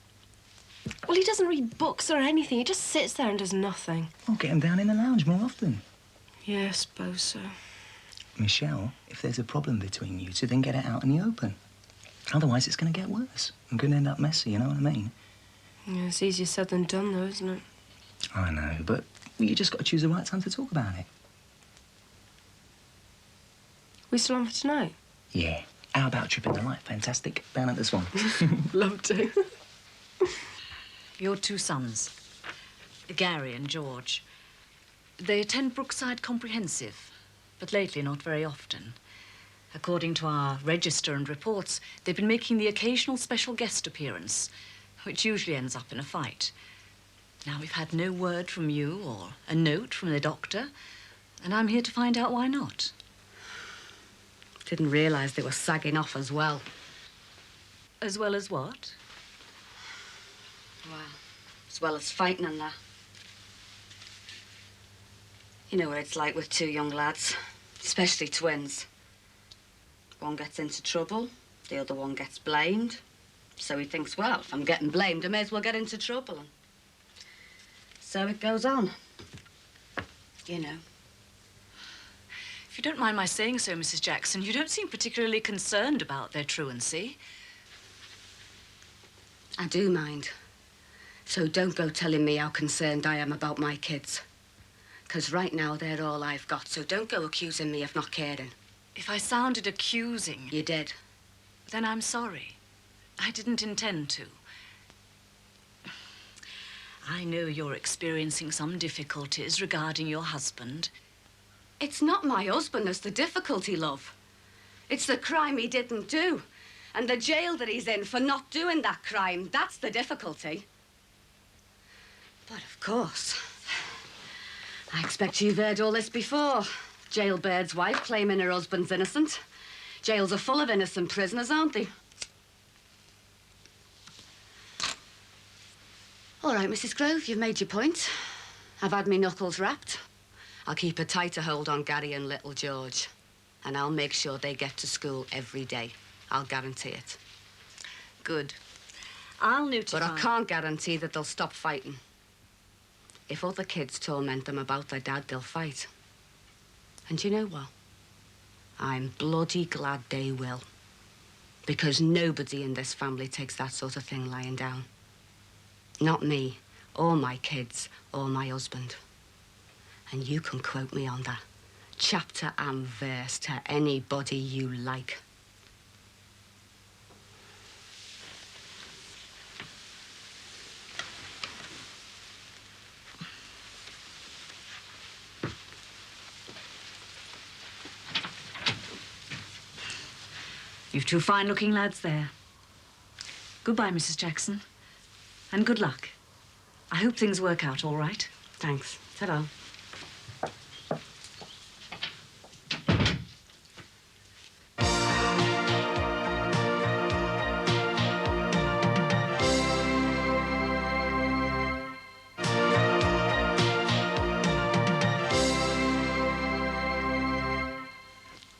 Well, he doesn't read books or anything. He just sits there and does nothing. Well, get him down in the lounge more often. Yeah, I suppose so. Michelle, if there's a problem between you two, then get it out in the open. Otherwise, it's going to get worse. And going to end up messy, you know what I mean? Yeah, it's easier said than done, though, isn't it? I know, but you just got to choose the right time to talk about it. We still on for tonight? Yeah. How about tripping the light? Fantastic. Down at the Swan. Love to. Your 2 sons, Gary and George, they attend Brookside Comprehensive, but lately not very often. According to our register and reports, they've been making the occasional special guest appearance, which usually ends up in a fight. Now, we've had no word from you or a note from the doctor, and I'm here to find out why not. Didn't realise they were sagging off as well. As well as what? Well, as well as fighting and that. You know what it's like with two young lads, especially twins. One gets into trouble, the other one gets blamed. So he thinks, well, if I'm getting blamed, I may as well get into trouble. And so it goes on. You know. If you don't mind my saying so, Mrs. Jackson, you don't seem particularly concerned about their truancy. I do mind. So don't go telling me how concerned I am about my kids. Because right now, they're all I've got, so don't go accusing me of not caring. If I sounded accusing... You did. Then I'm sorry. I didn't intend to. I know you're experiencing some difficulties regarding your husband. It's not my husband that's the difficulty, love. It's the crime he didn't do. And the jail that he's in for not doing that crime. That's the difficulty. But of course, I expect you've heard all this before. Jailbird's wife claiming her husband's innocent. Jails are full of innocent prisoners, aren't they? All right, Mrs. Grove, you've made your point. I've had me knuckles rapped. I'll keep a tighter hold on Gary and little George. And I'll make sure they get to school every day. I'll guarantee it. Good. I'll notify... But I can't guarantee that they'll stop fighting. If other kids torment them about their dad, they'll fight. And you know what? I'm bloody glad they will. Because nobody in this family takes that sort of thing lying down. Not me, or my kids, or my husband. And you can quote me on that. Chapter and verse to anybody you like. You've two fine-looking lads there. Goodbye, Mrs. Jackson. And good luck. I hope things work out all right. Thanks. Ta-ra.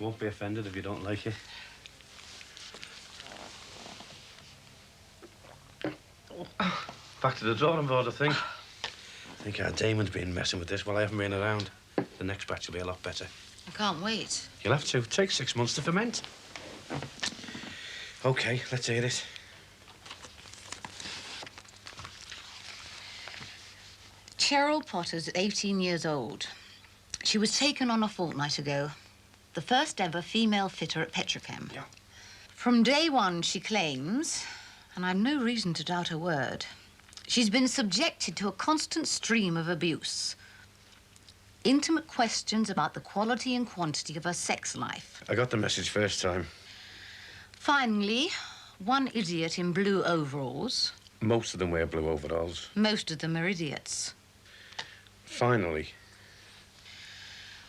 Won't be offended if you don't like it. Back to the drawing board, I think. I think our Damon's been messing with this while I haven't been around. The next batch will be a lot better. I can't wait. You'll have to. It takes 6 months to ferment. OK, let's hear it. Cheryl Potter's 18 years old. She was taken on a fortnight ago. The first ever female fitter at Petrochem. Yeah. From day one, she claims, and I've no reason to doubt her word, she's been subjected to a constant stream of abuse. Intimate questions about the quality and quantity of her sex life. I got the message first time. Finally, one idiot in blue overalls. Most of them wear blue overalls. Most of them are idiots. Finally.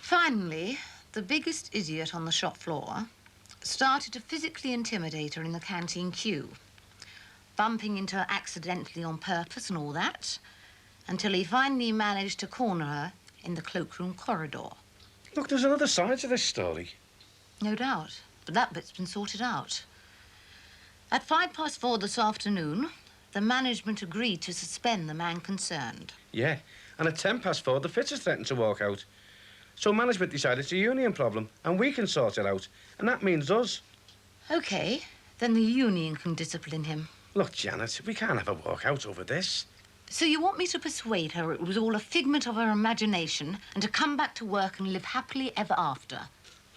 Finally, the biggest idiot on the shop floor started to physically intimidate her in the canteen queue, bumping into her accidentally on purpose and all that, until he finally managed to corner her in the cloakroom corridor. Look, there's another side to this story. No doubt, but that bit's been sorted out. At 4:05 this afternoon, the management agreed to suspend the man concerned. Yeah, and at 4:10, the fitters threatened to walk out. So management decided it's a union problem, and we can sort it out. And that means us. OK, then the union can discipline him. Look, Janet, we can't have a walkout over this. So you want me to persuade her it was all a figment of her imagination and to come back to work and live happily ever after?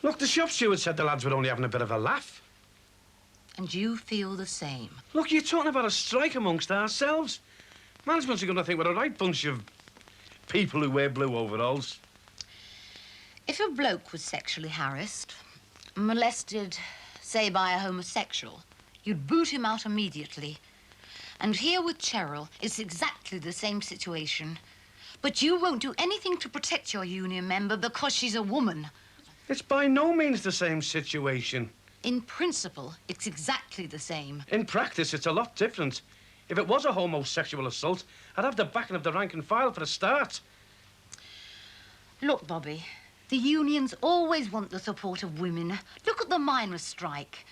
Look, the shop steward said the lads were only having a bit of a laugh. And you feel the same? Look, you're talking about a strike amongst ourselves. Management's going to think we're a right bunch of people who wear blue overalls. If a bloke was sexually harassed, molested, say, by a homosexual, you'd boot him out immediately. And here with Cheryl, it's exactly the same situation. But you won't do anything to protect your union member because she's a woman. It's by no means the same situation. In principle, it's exactly the same. In practice, it's a lot different. If it was a homosexual assault, I'd have the backing of the rank and file for a start. Look, Bobby, the unions always want the support of women. Look at the miners' strike.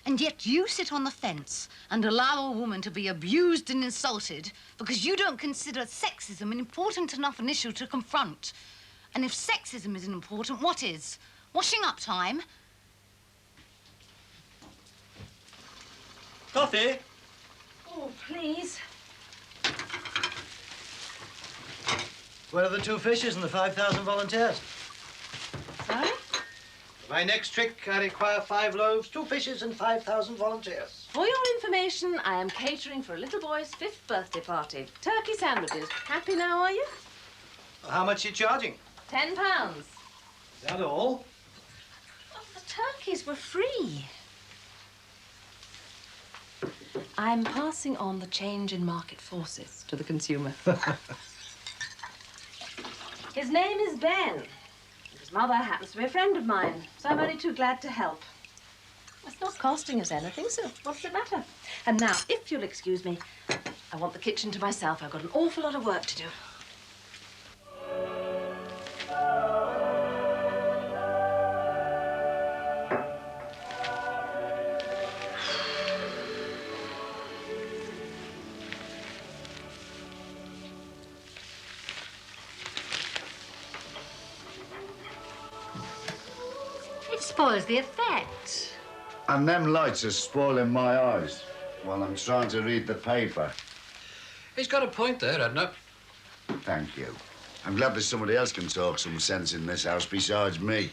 And yet you sit on the fence and allow a woman to be abused and insulted because you don't consider sexism an important enough an issue to confront. And if sexism isn't important, what is? Washing up time? Coffee? Oh, please. Where are the 2 fishes and the 5,000 volunteers? Sorry? My next trick, I require 5 loaves, 2 fishes and 5,000 volunteers. For your information, I am catering for a little boy's 5th birthday party. Turkey sandwiches. Happy now, are you? How much are you charging? £10. Is that all? Oh, the turkeys were free. I'm passing on the change in market forces to the consumer. His name is Ben. His mother happens to be a friend of mine, so I'm only too glad to help. It's not costing us anything, so what's the matter? And now, if you'll excuse me, I want the kitchen to myself. I've got an awful lot of work to do. It spoils the effect. And them lights are spoiling my eyes while I'm trying to read the paper. He's got a point there, Edna. Thank you. I'm glad there's somebody else can talk some sense in this house besides me.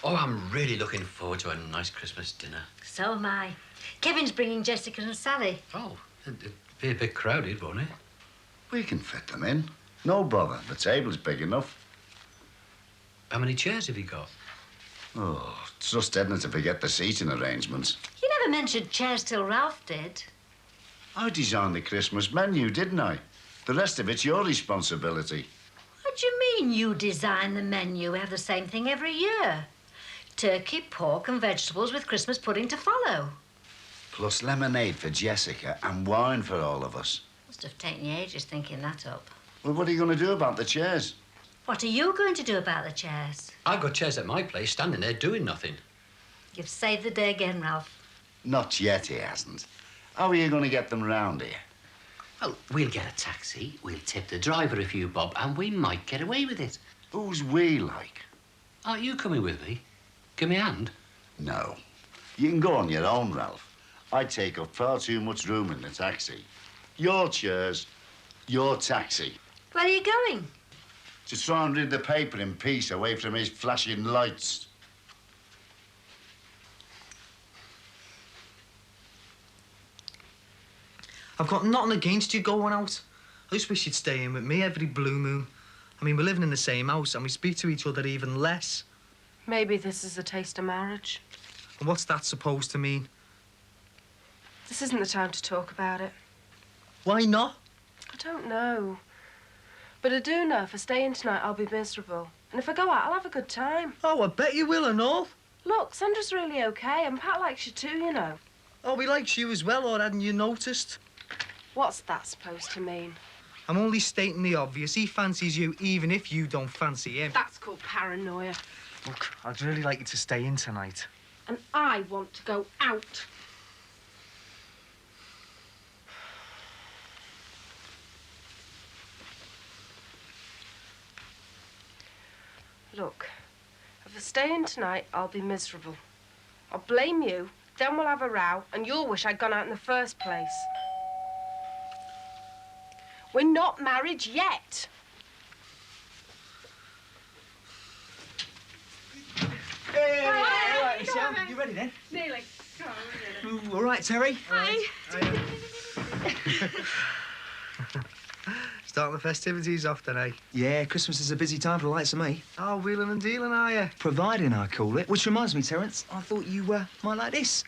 Oh, I'm really looking forward to a nice Christmas dinner. So am I. Kevin's bringing Jessica and Sally. Oh, it'd be a bit crowded, won't it? We can fit them in. No bother. The table's big enough. How many chairs have you got? Oh, trust Edna to forget the seating arrangements. You never mentioned chairs till Ralph did. I designed the Christmas menu, didn't I? The rest of it's your responsibility. What do you mean you design the menu? We have the same thing every year. Turkey, pork and vegetables with Christmas pudding to follow. Plus lemonade for Jessica and wine for all of us. Must have taken you ages thinking that up. Well, what are you going to do about the chairs? What are you going to do about the chairs? I've got chairs at my place standing there doing nothing. You've saved the day again, Ralph. Not yet, he hasn't. How are you going to get them round here? Well, we'll get a taxi, we'll tip the driver a few bob, and we might get away with it. Who's we like? Aren't you coming with me? Give me a hand. No. You can go on your own, Ralph. I take up far too much room in the taxi. Your chairs, your taxi. Where are you going? To try and read the paper in peace away from his flashing lights. I've got nothing against you going out. I just wish you'd stay in with me every blue moon. I mean, we're living in the same house and we speak to each other even less. Maybe this is a taste of marriage. And what's that supposed to mean? This isn't the time to talk about it. Why not? I don't know. But I do know if I stay in tonight, I'll be miserable. And if I go out, I'll have a good time. Oh, I bet you will and all. Look, Sandra's really okay, and Pat likes you too, you know. Oh, he likes you as well, or hadn't you noticed? What's that supposed to mean? I'm only stating the obvious. He fancies you even if you don't fancy him. That's called paranoia. Look, I'd really like you to stay in tonight. And I want to go out. Look, if I stay in tonight, I'll be miserable. I'll blame you, then we'll have a row, and you'll wish I'd gone out in the first place. We're not married yet. Hey, all right, Michelle, you ready then? Nearly. All right, Terry? Hi. Starting the festivities off today. Yeah, Christmas is a busy time for the likes of me. Oh, wheeling and dealing, are you? Providing, I call it. Which reminds me, Terence, I thought you might like this.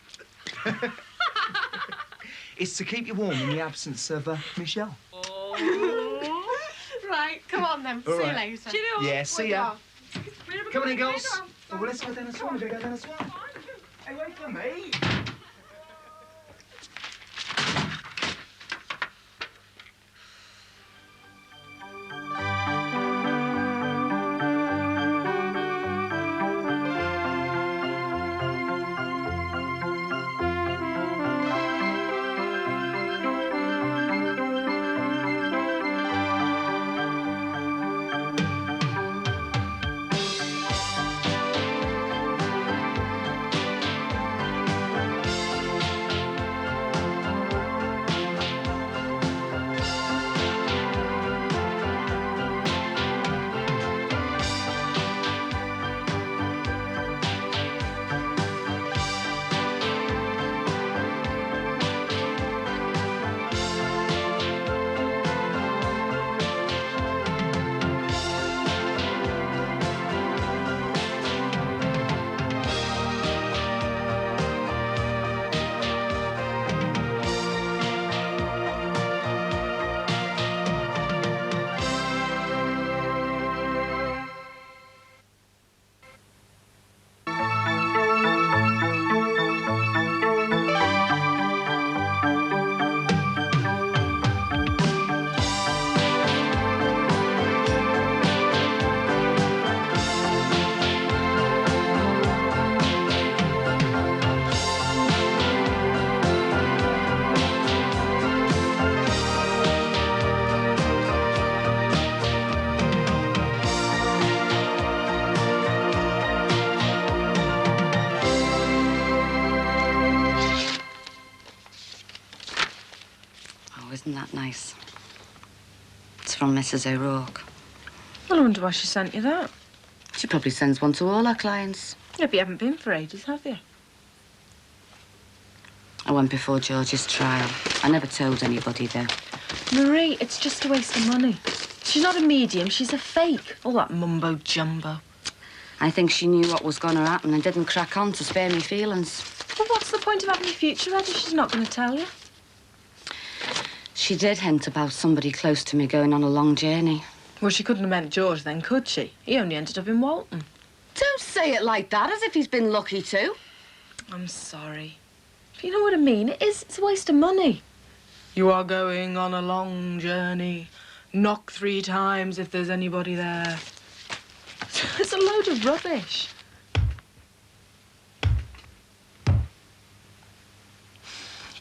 It's to keep you warm in the absence of Michelle. Right, come on then. All See right. you later. Cheerio. Yeah, see ya. Come on in, girls. Oh, well, let's go down as well. We're going to go down as well. Hey, wait for me. Oh, isn't that nice? It's from Mrs. O'Rourke. Well, I wonder why she sent you that. She probably sends one to all her clients. Yeah, but you haven't been for ages, have you? I went before George's trial. I never told anybody, though. Marie, it's just a waste of money. She's not a medium, she's a fake. All that mumbo-jumbo. I think she knew what was going to happen and didn't crack on to spare me feelings. Well, what's the point of having your future ready if she's not going to tell you? She did hint about somebody close to me going on a long journey. Well, she couldn't have meant George then, could she? He only ended up in Walton. Don't say it like that, as if he's been lucky too. I'm sorry. But you know what I mean? It's a waste of money. You are going on a long journey. Knock 3 times if there's anybody there. It's a load of rubbish.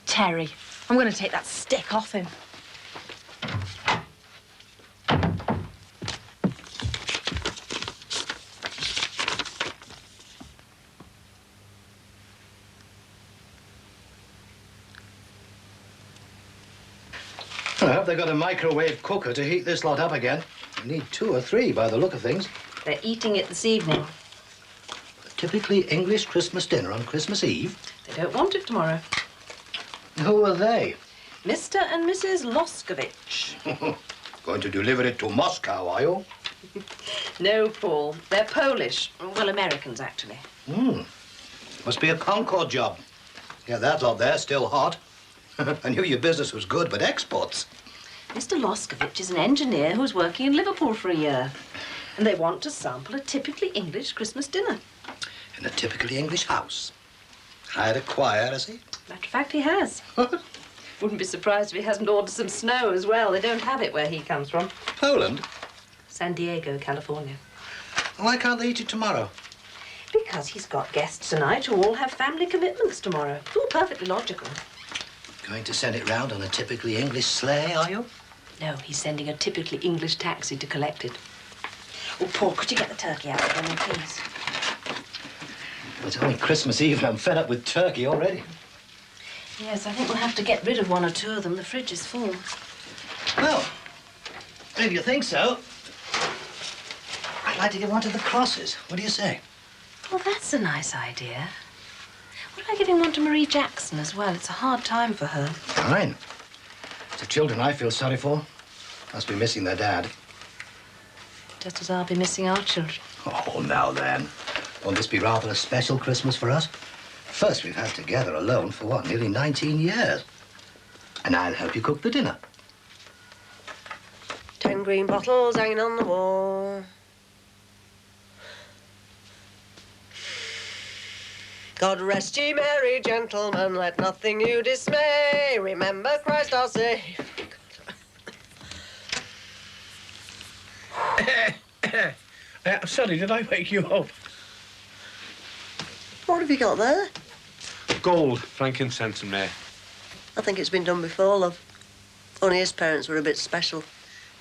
Terry, I'm going to take that stick off him. I hope they got a microwave cooker to heat this lot up again. You need 2 or 3 by the look of things. They're eating it this evening. A typically English Christmas dinner on Christmas Eve. They don't want it tomorrow. Who are they? Mr. and Mrs. Loskovich. Going to deliver it to Moscow, are you? No, Paul. They're Polish. Well, Americans, actually. Must be a Concord job. Yeah, that lot there, still hot. I knew your business was good, but exports. Mr. Loskovich is an engineer who's working in Liverpool for a year. And they want to sample a typically English Christmas dinner. In a typically English house. Hired a choir, has he? Matter of fact, he has. Wouldn't be surprised if he hasn't ordered some snow as well. They don't have it where he comes from. Poland? San Diego, California. Why can't they eat it tomorrow? Because he's got guests tonight who all have family commitments tomorrow. It's all perfectly logical. Going to send it round on a typically English sleigh, are you? No, he's sending a typically English taxi to collect it. Oh, Paul, could you get the turkey out for me, please? It's only Christmas Eve and I'm fed up with turkey already. Yes, I think we'll have to get rid of 1 or 2 of them. The fridge is full. Well, if you think so, I'd like to give one to the Crosses. What do you say? Well, that's a nice idea. What about giving one to Marie Jackson as well? It's a hard time for her. Fine. It's the children I feel sorry for. Must be missing their dad. Just as I'll be missing our children. Oh, now then. Won't this be rather a special Christmas for us? First we've had together alone for, what, nearly 19 years? And I'll help you cook the dinner. 10 green bottles hanging on the wall. God rest ye merry gentlemen, let nothing you dismay. Remember Christ our Saviour. I'm sorry, did I wake you up? What have you got there? Gold, frankincense and myrrh. I think it's been done before, love. Only his parents were a bit special.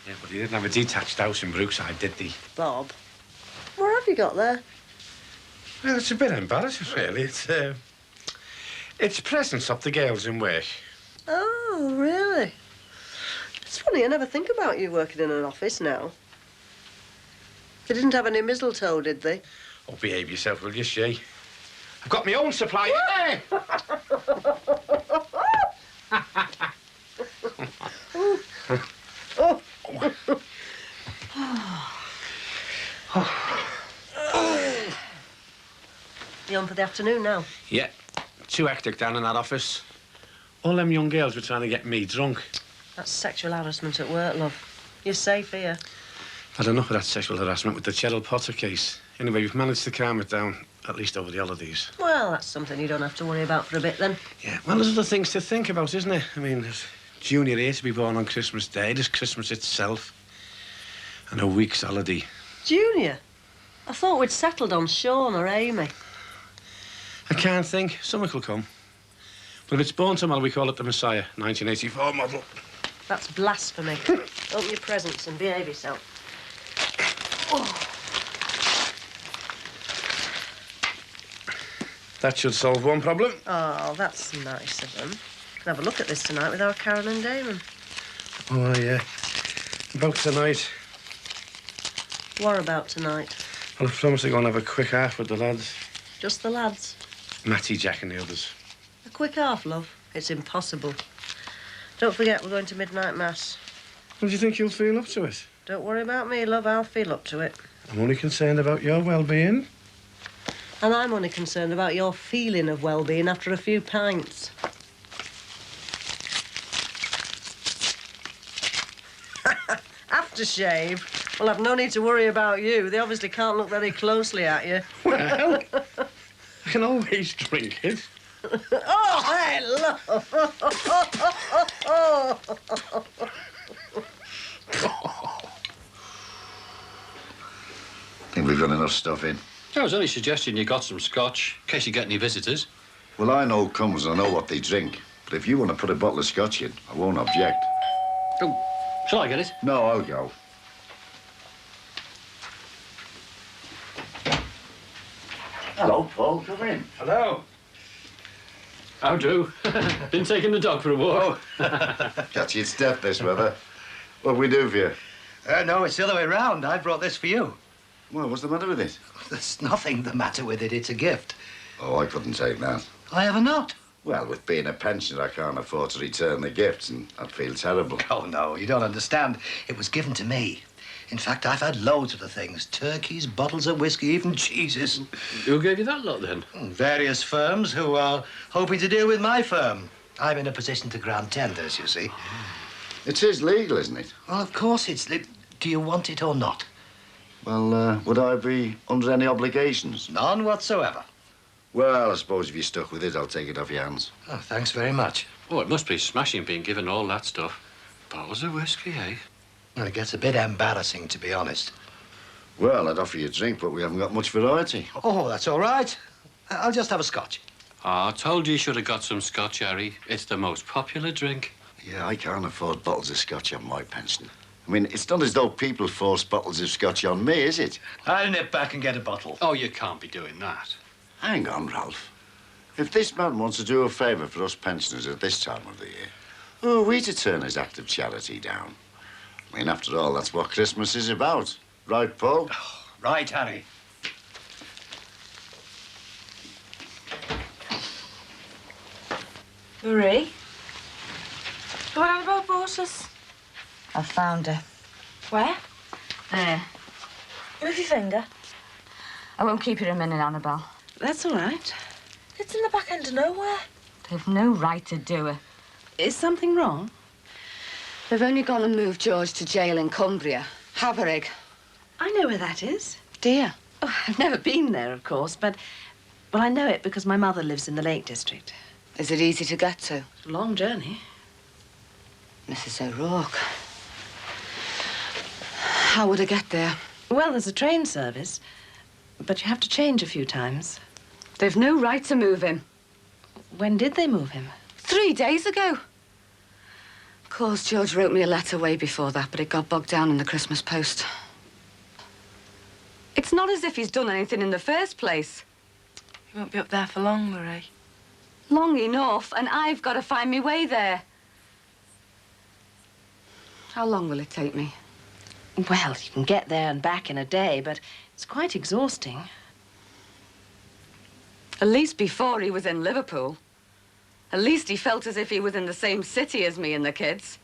Yeah, but he didn't have a detached house in Brookside, did he? Bob, what have you got there? Well, it's a bit embarrassing, really. It's presents up the girls in work. Oh, really? It's funny, I never think about you working in an office now. They didn't have any mistletoe, did they? Oh, behave yourself, will you, Shay? I've got my own supply. Hey! Oh. You on for the afternoon now? Yeah, too hectic down in that office. All them young girls were trying to get me drunk. That's sexual harassment at work, love. You're safe here. Had enough of that sexual harassment with the Cheryl Potter case. Anyway, we've managed to calm it down, at least over the holidays. Well, that's something you don't have to worry about for a bit, then. Yeah, well, there's other things to think about, isn't it? I mean, there's Junior here to be born on Christmas Day. There's Christmas itself. And a week's holiday. Junior? I thought we'd settled on Sean or Amy. I can't think. Something will come. But if it's born tomorrow, we call it the Messiah, 1984 model. That's blasphemy. Open your presents and behave yourself. Oh. That should solve one problem. Oh, that's nice of them. Can have a look at this tonight with our Carol and Damon. Oh, yeah. About tonight. What about tonight? Well, I've promised to go and have a quick half with the lads. Just the lads? Matty, Jack and the others. A quick half, love? It's impossible. Don't forget, we're going to midnight mass. Well, do you think you'll feel up to it? Don't worry about me, love. I'll feel up to it. I'm only concerned about your well-being. And I'm only concerned about your feeling of well-being after a few pints. Aftershave? Well, I've no need to worry about you. They obviously can't look very closely at you. Well, I can always drink it. Oh, hey, love! Think we've got enough stuff in. I was only suggesting you got some scotch, in case you get any visitors. Well, I know comes and I know what they drink. But if you want to put a bottle of scotch in, I won't object. Oh, shall I get it? No, I'll go. Hello, Paul. Come in. Hello. How do? Been taking the dog for a walk. Catch your step this weather. What we do for you? No, it's the other way round. I brought this for you. Well, what's the matter with it? There's nothing the matter with it. It's a gift. Oh, I couldn't take that. I ever not. Well, with being a pensioner, I can't afford to return the gifts, and I'd feel terrible. Oh, no, you don't understand. It was given to me. In fact, I've had loads of the things. Turkeys, bottles of whiskey, even cheeses. Who gave you that lot, then? Various firms who are hoping to deal with my firm. I'm in a position to grant tenders, you see. It is legal, isn't it? Well, of course it's... Do you want it or not? Well, would I be under any obligations? None whatsoever. Well, I suppose if you're stuck with it, I'll take it off your hands. Oh, thanks very much. Oh, it must be smashing being given all that stuff. Bottles of whiskey, eh? Well, it gets a bit embarrassing, to be honest. Well, I'd offer you a drink, but we haven't got much variety. Oh, that's all right. I'll just have a scotch. I told you should have got some scotch, Harry. It's the most popular drink. Yeah, I can't afford bottles of scotch on my pension. I mean, it's not as though people force bottles of scotch on me, is it? I'll nip back and get a bottle. Oh, you can't be doing that. Hang on, Ralph. If this man wants to do a favour for us pensioners at this time of the year, who are we to turn his act of charity down? I mean, after all, that's what Christmas is about. Right, Paul? Oh, right, Harry. Marie? What on about horses? I found her. Where? There. Move your finger. I won't keep you a minute, Annabelle. That's all right. It's in the back end of nowhere. They've no right to do it. Is something wrong? They've only gone and moved George to jail in Cumbria. Haverig. I know where that is. Dear. Oh, I've never been there, of course, but... Well, I know it because my mother lives in the Lake District. Is it easy to get to? It's a long journey. Mrs. O'Rourke. How would I get there? Well, there's a train service, but you have to change a few times. They've no right to move him. When did they move him? 3 days ago. Of course, George wrote me a letter way before that, but it got bogged down in the Christmas post. It's not as if he's done anything in the first place. He won't be up there for long, Marie. Long enough, and I've got to find my way there. How long will it take me? Well, you can get there and back in a day, but it's quite exhausting. At least before he was in Liverpool. At least he felt as if he was in the same city as me and the kids.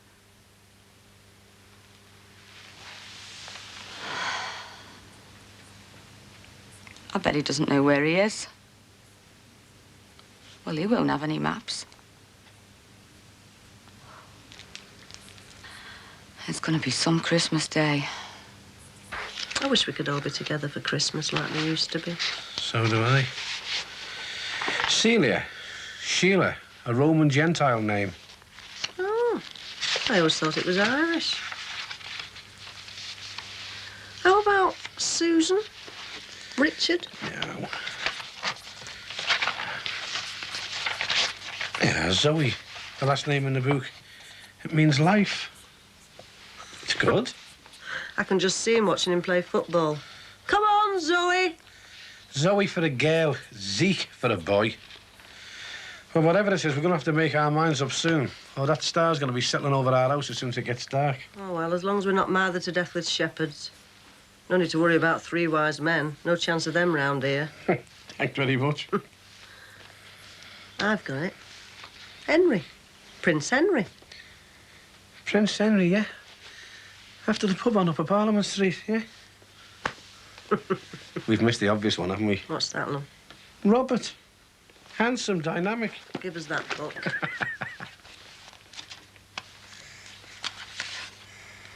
I bet he doesn't know where he is. Well, he won't have any maps. It's going to be some Christmas day. I wish we could all be together for Christmas like we used to be. So do I. Celia. Sheila. A Roman Gentile name. Oh, I always thought it was Irish. How about Susan? Richard? No. Yeah, Zoe. The last name in the book. It means life. It's good. I can just see him watching him play football. Come on, Zoe! Zoe for a girl, Zeke for a boy. Well, whatever it is, we're going to have to make our minds up soon. Oh, that star's going to be settling over our house as soon as it gets dark. Oh, well, as long as we're not mouthed to death with shepherds. No need to worry about 3 wise men. No chance of them round here. Thanks very much. I've got it. Henry. Prince Henry. Prince Henry, yeah? After the pub on Upper Parliament Street, yeah? We've missed the obvious one, haven't we? What's that one? Robert. Handsome, dynamic. Give us that book.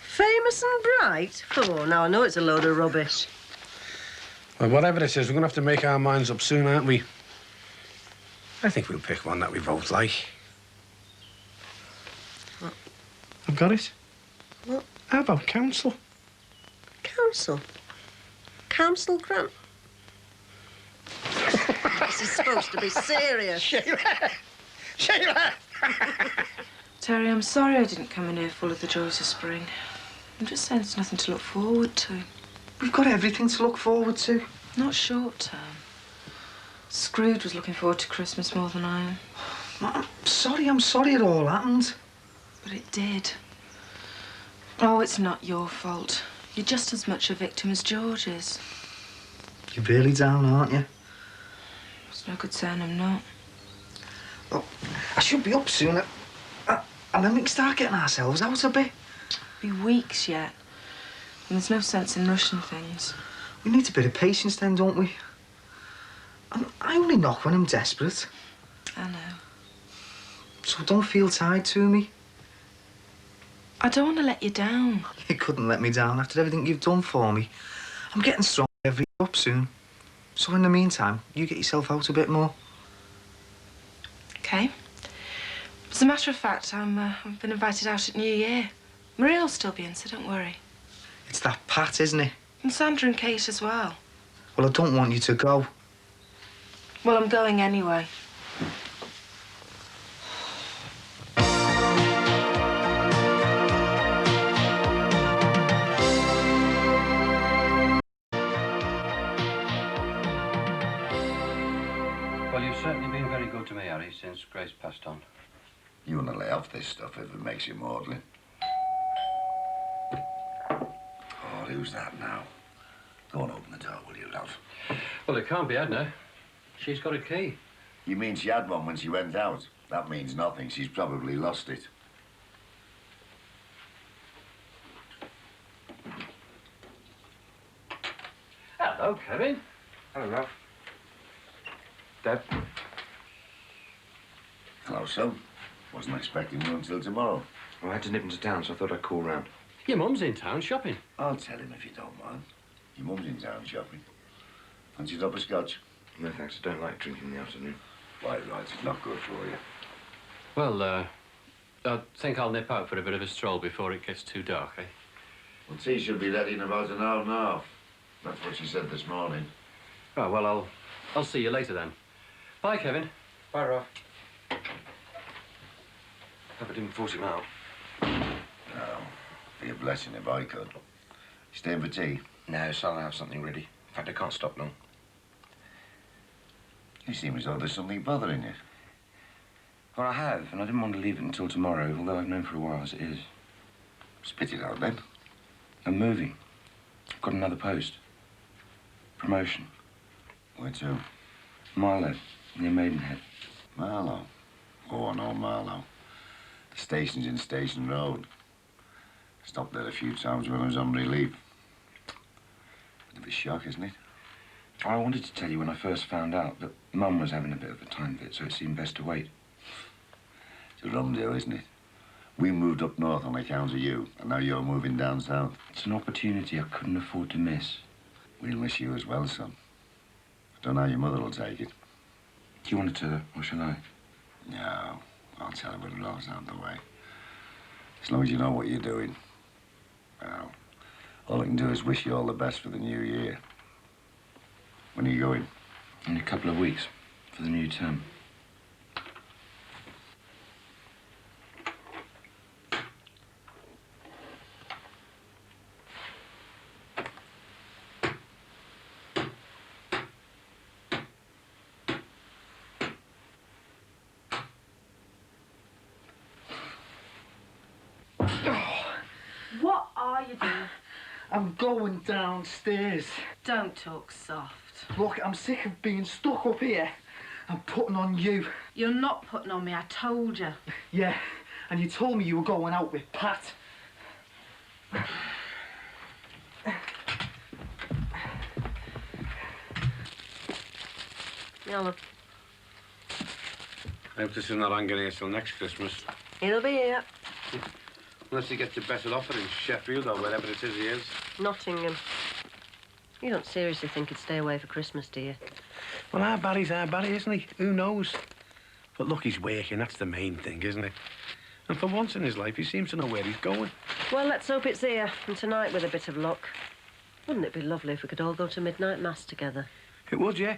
Famous and bright? Oh, now I know it's a load of rubbish. Well, whatever it is, we're going to have to make our minds up soon, aren't we? I think we'll pick one that we both like. What? I've got it. What? How about council? Council? Council grant? This is supposed to be serious. Sheila! Sheila! Terry, I'm sorry I didn't come in here full of the joys of spring. I'm just saying it's nothing to look forward to. We've got everything to look forward to. Not short term. Scrooge was looking forward to Christmas more than I am. I'm sorry it all happened. But it did. Oh, it's not your fault. You're just as much a victim as George is. You're really down, aren't you? It's no good saying I'm not. Oh, I should be up soon. And then we can start getting ourselves out a bit. Be weeks yet. And there's no sense in rushing things. We need a bit of patience then, don't we? I only knock when I'm desperate. I know. So don't feel tied to me. I don't want to let you down. You couldn't let me down after everything you've done for me. I'm getting stronger every day up soon. So in the meantime, you get yourself out a bit more. OK. As a matter of fact, I've been invited out at New Year. Maria'll still be in, so don't worry. It's that Pat, isn't it? And Sandra and Kate as well. Well, I don't want you to go. Well, I'm going anyway. Well, you've certainly been very good to me, Harry, since Grace passed on. You want to lay off this stuff if it makes you maudlin. Oh, who's that now? Go and open the door, will you, love? Well, it can't be Edna. She's got a key. You mean she had one when she went out? That means nothing. She's probably lost it. Hello, Kevin. Hello, Ralph. Deb. Hello, son. Wasn't expecting you until tomorrow. Well, I had to nip into town, so I thought I'd call round. Your mum's in town shopping. I'll tell him if you don't mind. Your mum's in town shopping. Fancy a drop of scotch? No, thanks. I don't like drinking in the afternoon. White rice is not good for you. Well, I think I'll nip out for a bit of a stroll before it gets too dark, eh? Well, tea should be ready in about an hour and a half. That's what she said this morning. Oh, well, I'll see you later then. Bye, Kevin. Bye, Ralph. Hope I didn't force him out. No, be a blessing if I could. You staying for tea? No, so I'll have something ready. In fact, I can't stop long. You seem as though there's something bothering you. Well, I have, and I didn't want to leave it until tomorrow, although I've known for a while as it is. Spit it out, then. I'm moving. I've got another post. Promotion. Where to? Marlow, near Maidenhead. Marlow? Oh, I know Marlow. The station's in Station Road. Stopped there a few times when I was on relief. Bit of a shock, isn't it? I wanted to tell you when I first found out, but Mum was having a bit of a time of it, so it seemed best to wait. It's a rum deal, isn't it? We moved up north on account of you, and now you're moving down south. It's an opportunity I couldn't afford to miss. We'll miss you as well, son. I don't know how your mother will take it. Do you want to tell her, or shall I? No, I'll tell her when Ralph's out of the way. As long as you know what you're doing. Well, all I can do is wish you all the best for the new year. When are you going? In a couple of weeks, for the new term. What are you doing? I'm going downstairs. Don't talk soft. Look, I'm sick of being stuck up here. I'm putting on you. You're not putting on me, I told you. Yeah, and you told me you were going out with Pat. Yeah, look. I hope this is not hanging here till next Christmas. He'll be here. Unless he gets a better offer in Sheffield or wherever it is he is. Nottingham. You don't seriously think he'd stay away for Christmas, do you? Well, our Barry's our Barry, isn't he? Who knows? But look, he's working. That's the main thing, isn't it? And for once in his life, he seems to know where he's going. Well, let's hope it's here. And tonight, with a bit of luck. Wouldn't it be lovely if we could all go to midnight mass together? It would, yeah.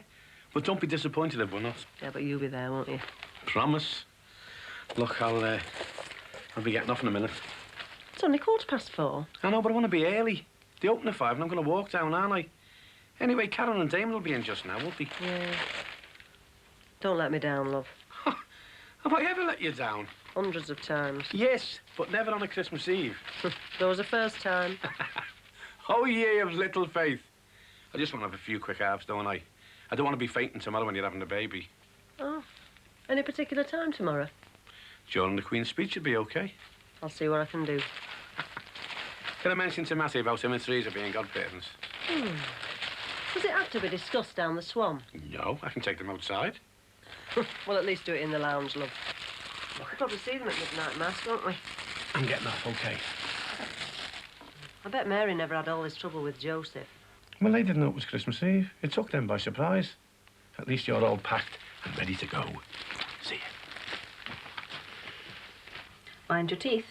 But don't be disappointed if we're not. Yeah, but you'll be there, won't you? Promise. Look, I'll be getting off in a minute. It's only 4:15. I know, but I want to be early. They open at 5 and I'm going to walk down, aren't I? Anyway, Karen and Damon will be in just now, won't they? Yeah. Don't let me down, love. Have I ever let you down? Hundreds of times. Yes, but never on a Christmas Eve. There was a first time. Oh, ye of little faith. I just want to have a few quick halves, don't I? I don't want to be fainting tomorrow when you're having a baby. Oh. Any particular time tomorrow? During the Queen's speech would be OK. I'll see what I can do. Can I mention to Matty about him and Theresa being godparents? Does it have to be discussed down the Swan? No, I can take them outside. Well, at least do it in the lounge, love. We'll probably see them at midnight mass, won't we? I'm getting off, OK. I bet Mary never had all this trouble with Joseph. Well, they didn't know it was Christmas Eve. It took them by surprise. At least you're all packed and ready to go. See you. Mind your teeth.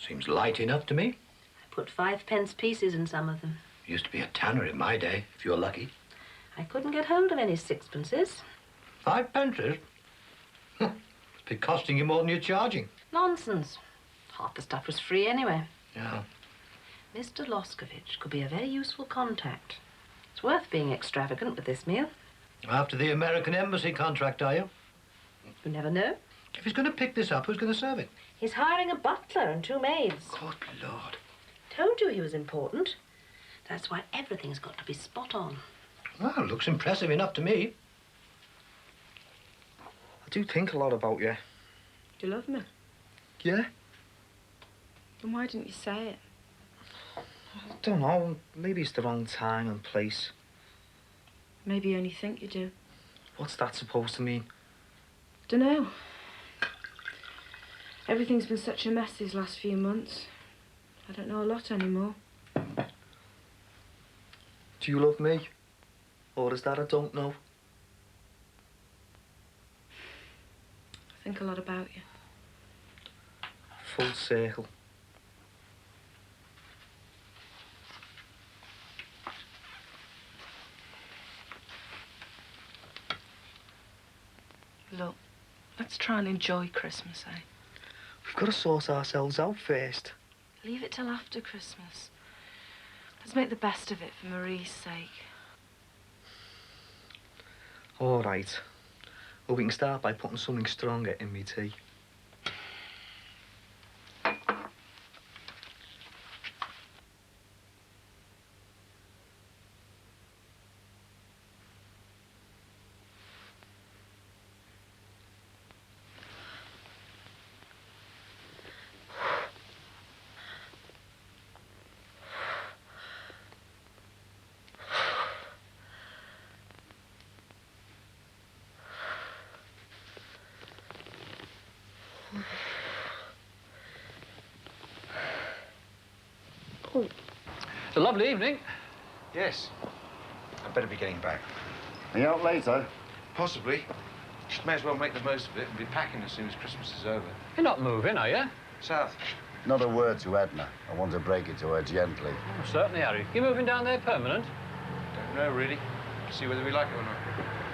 Seems light enough to me. I put 5p pieces in some of them. Used to be a tanner in my day, if you're lucky. I couldn't get hold of any sixpences. 5 pences? It's been costing you more than you're charging. Nonsense. Half the stuff was free anyway. Yeah. Mr. Loskovich could be a very useful contact. It's worth being extravagant with this meal. After the American Embassy contract, are you? You never know. If he's going to pick this up, who's going to serve it? He's hiring a butler and 2 maids. Good Lord. Told you he was important. That's why everything's got to be spot on. Well, looks impressive enough to me. I do think a lot about you. Do you love me? Yeah? Then why didn't you say it? I don't know. Maybe it's the wrong time and place. Maybe you only think you do. What's that supposed to mean? Dunno. Everything's been such a mess these last few months. I don't know a lot anymore. Do you love me? Or is that I don't know? I think a lot about you. Full circle. Look, let's try and enjoy Christmas, eh? We've got to sort ourselves out first. Leave it till after Christmas. Let's make the best of it for Marie's sake. All right. Well, we can start by putting something stronger in me tea. It's a lovely evening. Yes. I'd better be getting back. Are you out later? Possibly. Just may as well make the most of it and be packing as soon as Christmas is over. You're not moving, are you? South. Not a word to Edna. I want to break it to her gently. Oh, certainly, Harry. You moving down there permanent? Don't know, really. See whether we like it or not.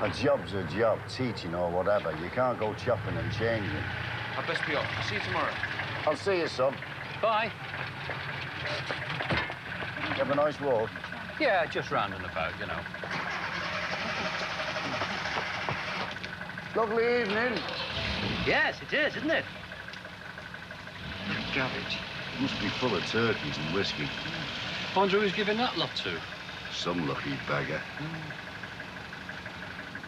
A job's a job, teaching or whatever. You can't go chopping and changing. I'd best be off. I'll see you tomorrow. I'll see you, son. Bye. You have a nice walk. Yeah, just round and about, you know. Lovely evening. Yes, it is, isn't it? That cabbage must be full of turkeys and whiskey. Wonder who's giving that lot to? Some lucky beggar.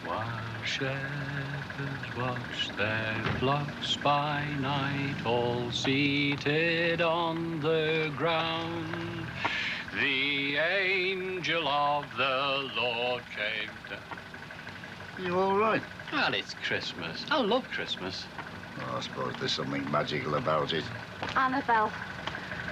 While shepherds watch their flocks by night, all seated on the ground, the angel of the Lord came down. You all right? Well, it's Christmas. I love Christmas. Oh, I suppose there's something magical about it. Annabelle,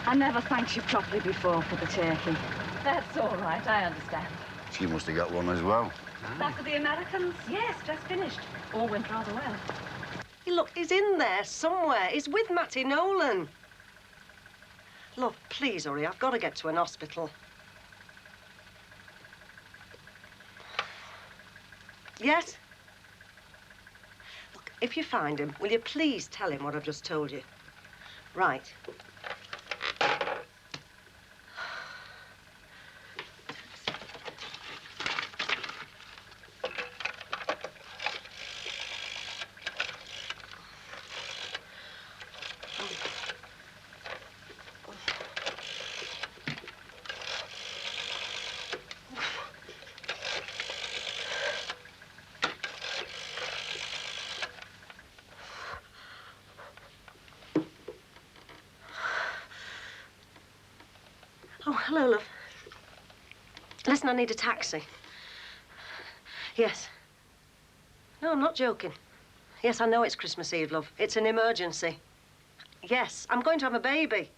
I never thanked you properly before for the turkey. That's all right, I understand. She must have got one as well. Back with the Americans? Yes, just finished. All went rather well. Look, he's in there somewhere. He's with Matty Nolan. Love, please hurry. I've got to get to an hospital. Yes? Look, if you find him, will you please tell him what I've just told you? Right. Oh, hello, love. Listen, I need a taxi. Yes. No, I'm not joking. Yes, I know it's Christmas Eve, love. It's an emergency. Yes, I'm going to have a baby.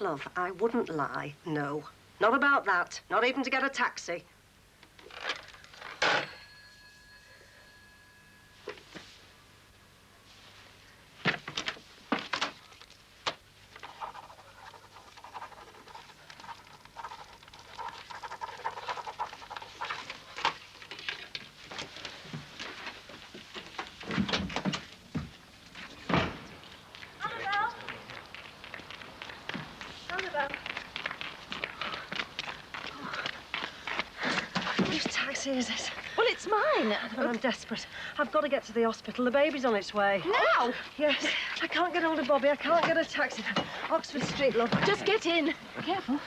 Love, I wouldn't lie, no. Not about that. Not even to get a taxi. Whose taxi is it? Well, it's mine. Well, I'm desperate. I've got to get to the hospital. The baby's on its way. Now? Yes. I can't get hold of Bobby. I can't get a taxi. Oxford Street, love. Just get in. Careful.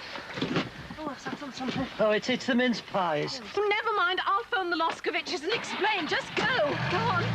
Oh, I've settled something. Oh, it's the mince pies. Never mind. I'll phone the Loscoviches and explain. Just go. Go on.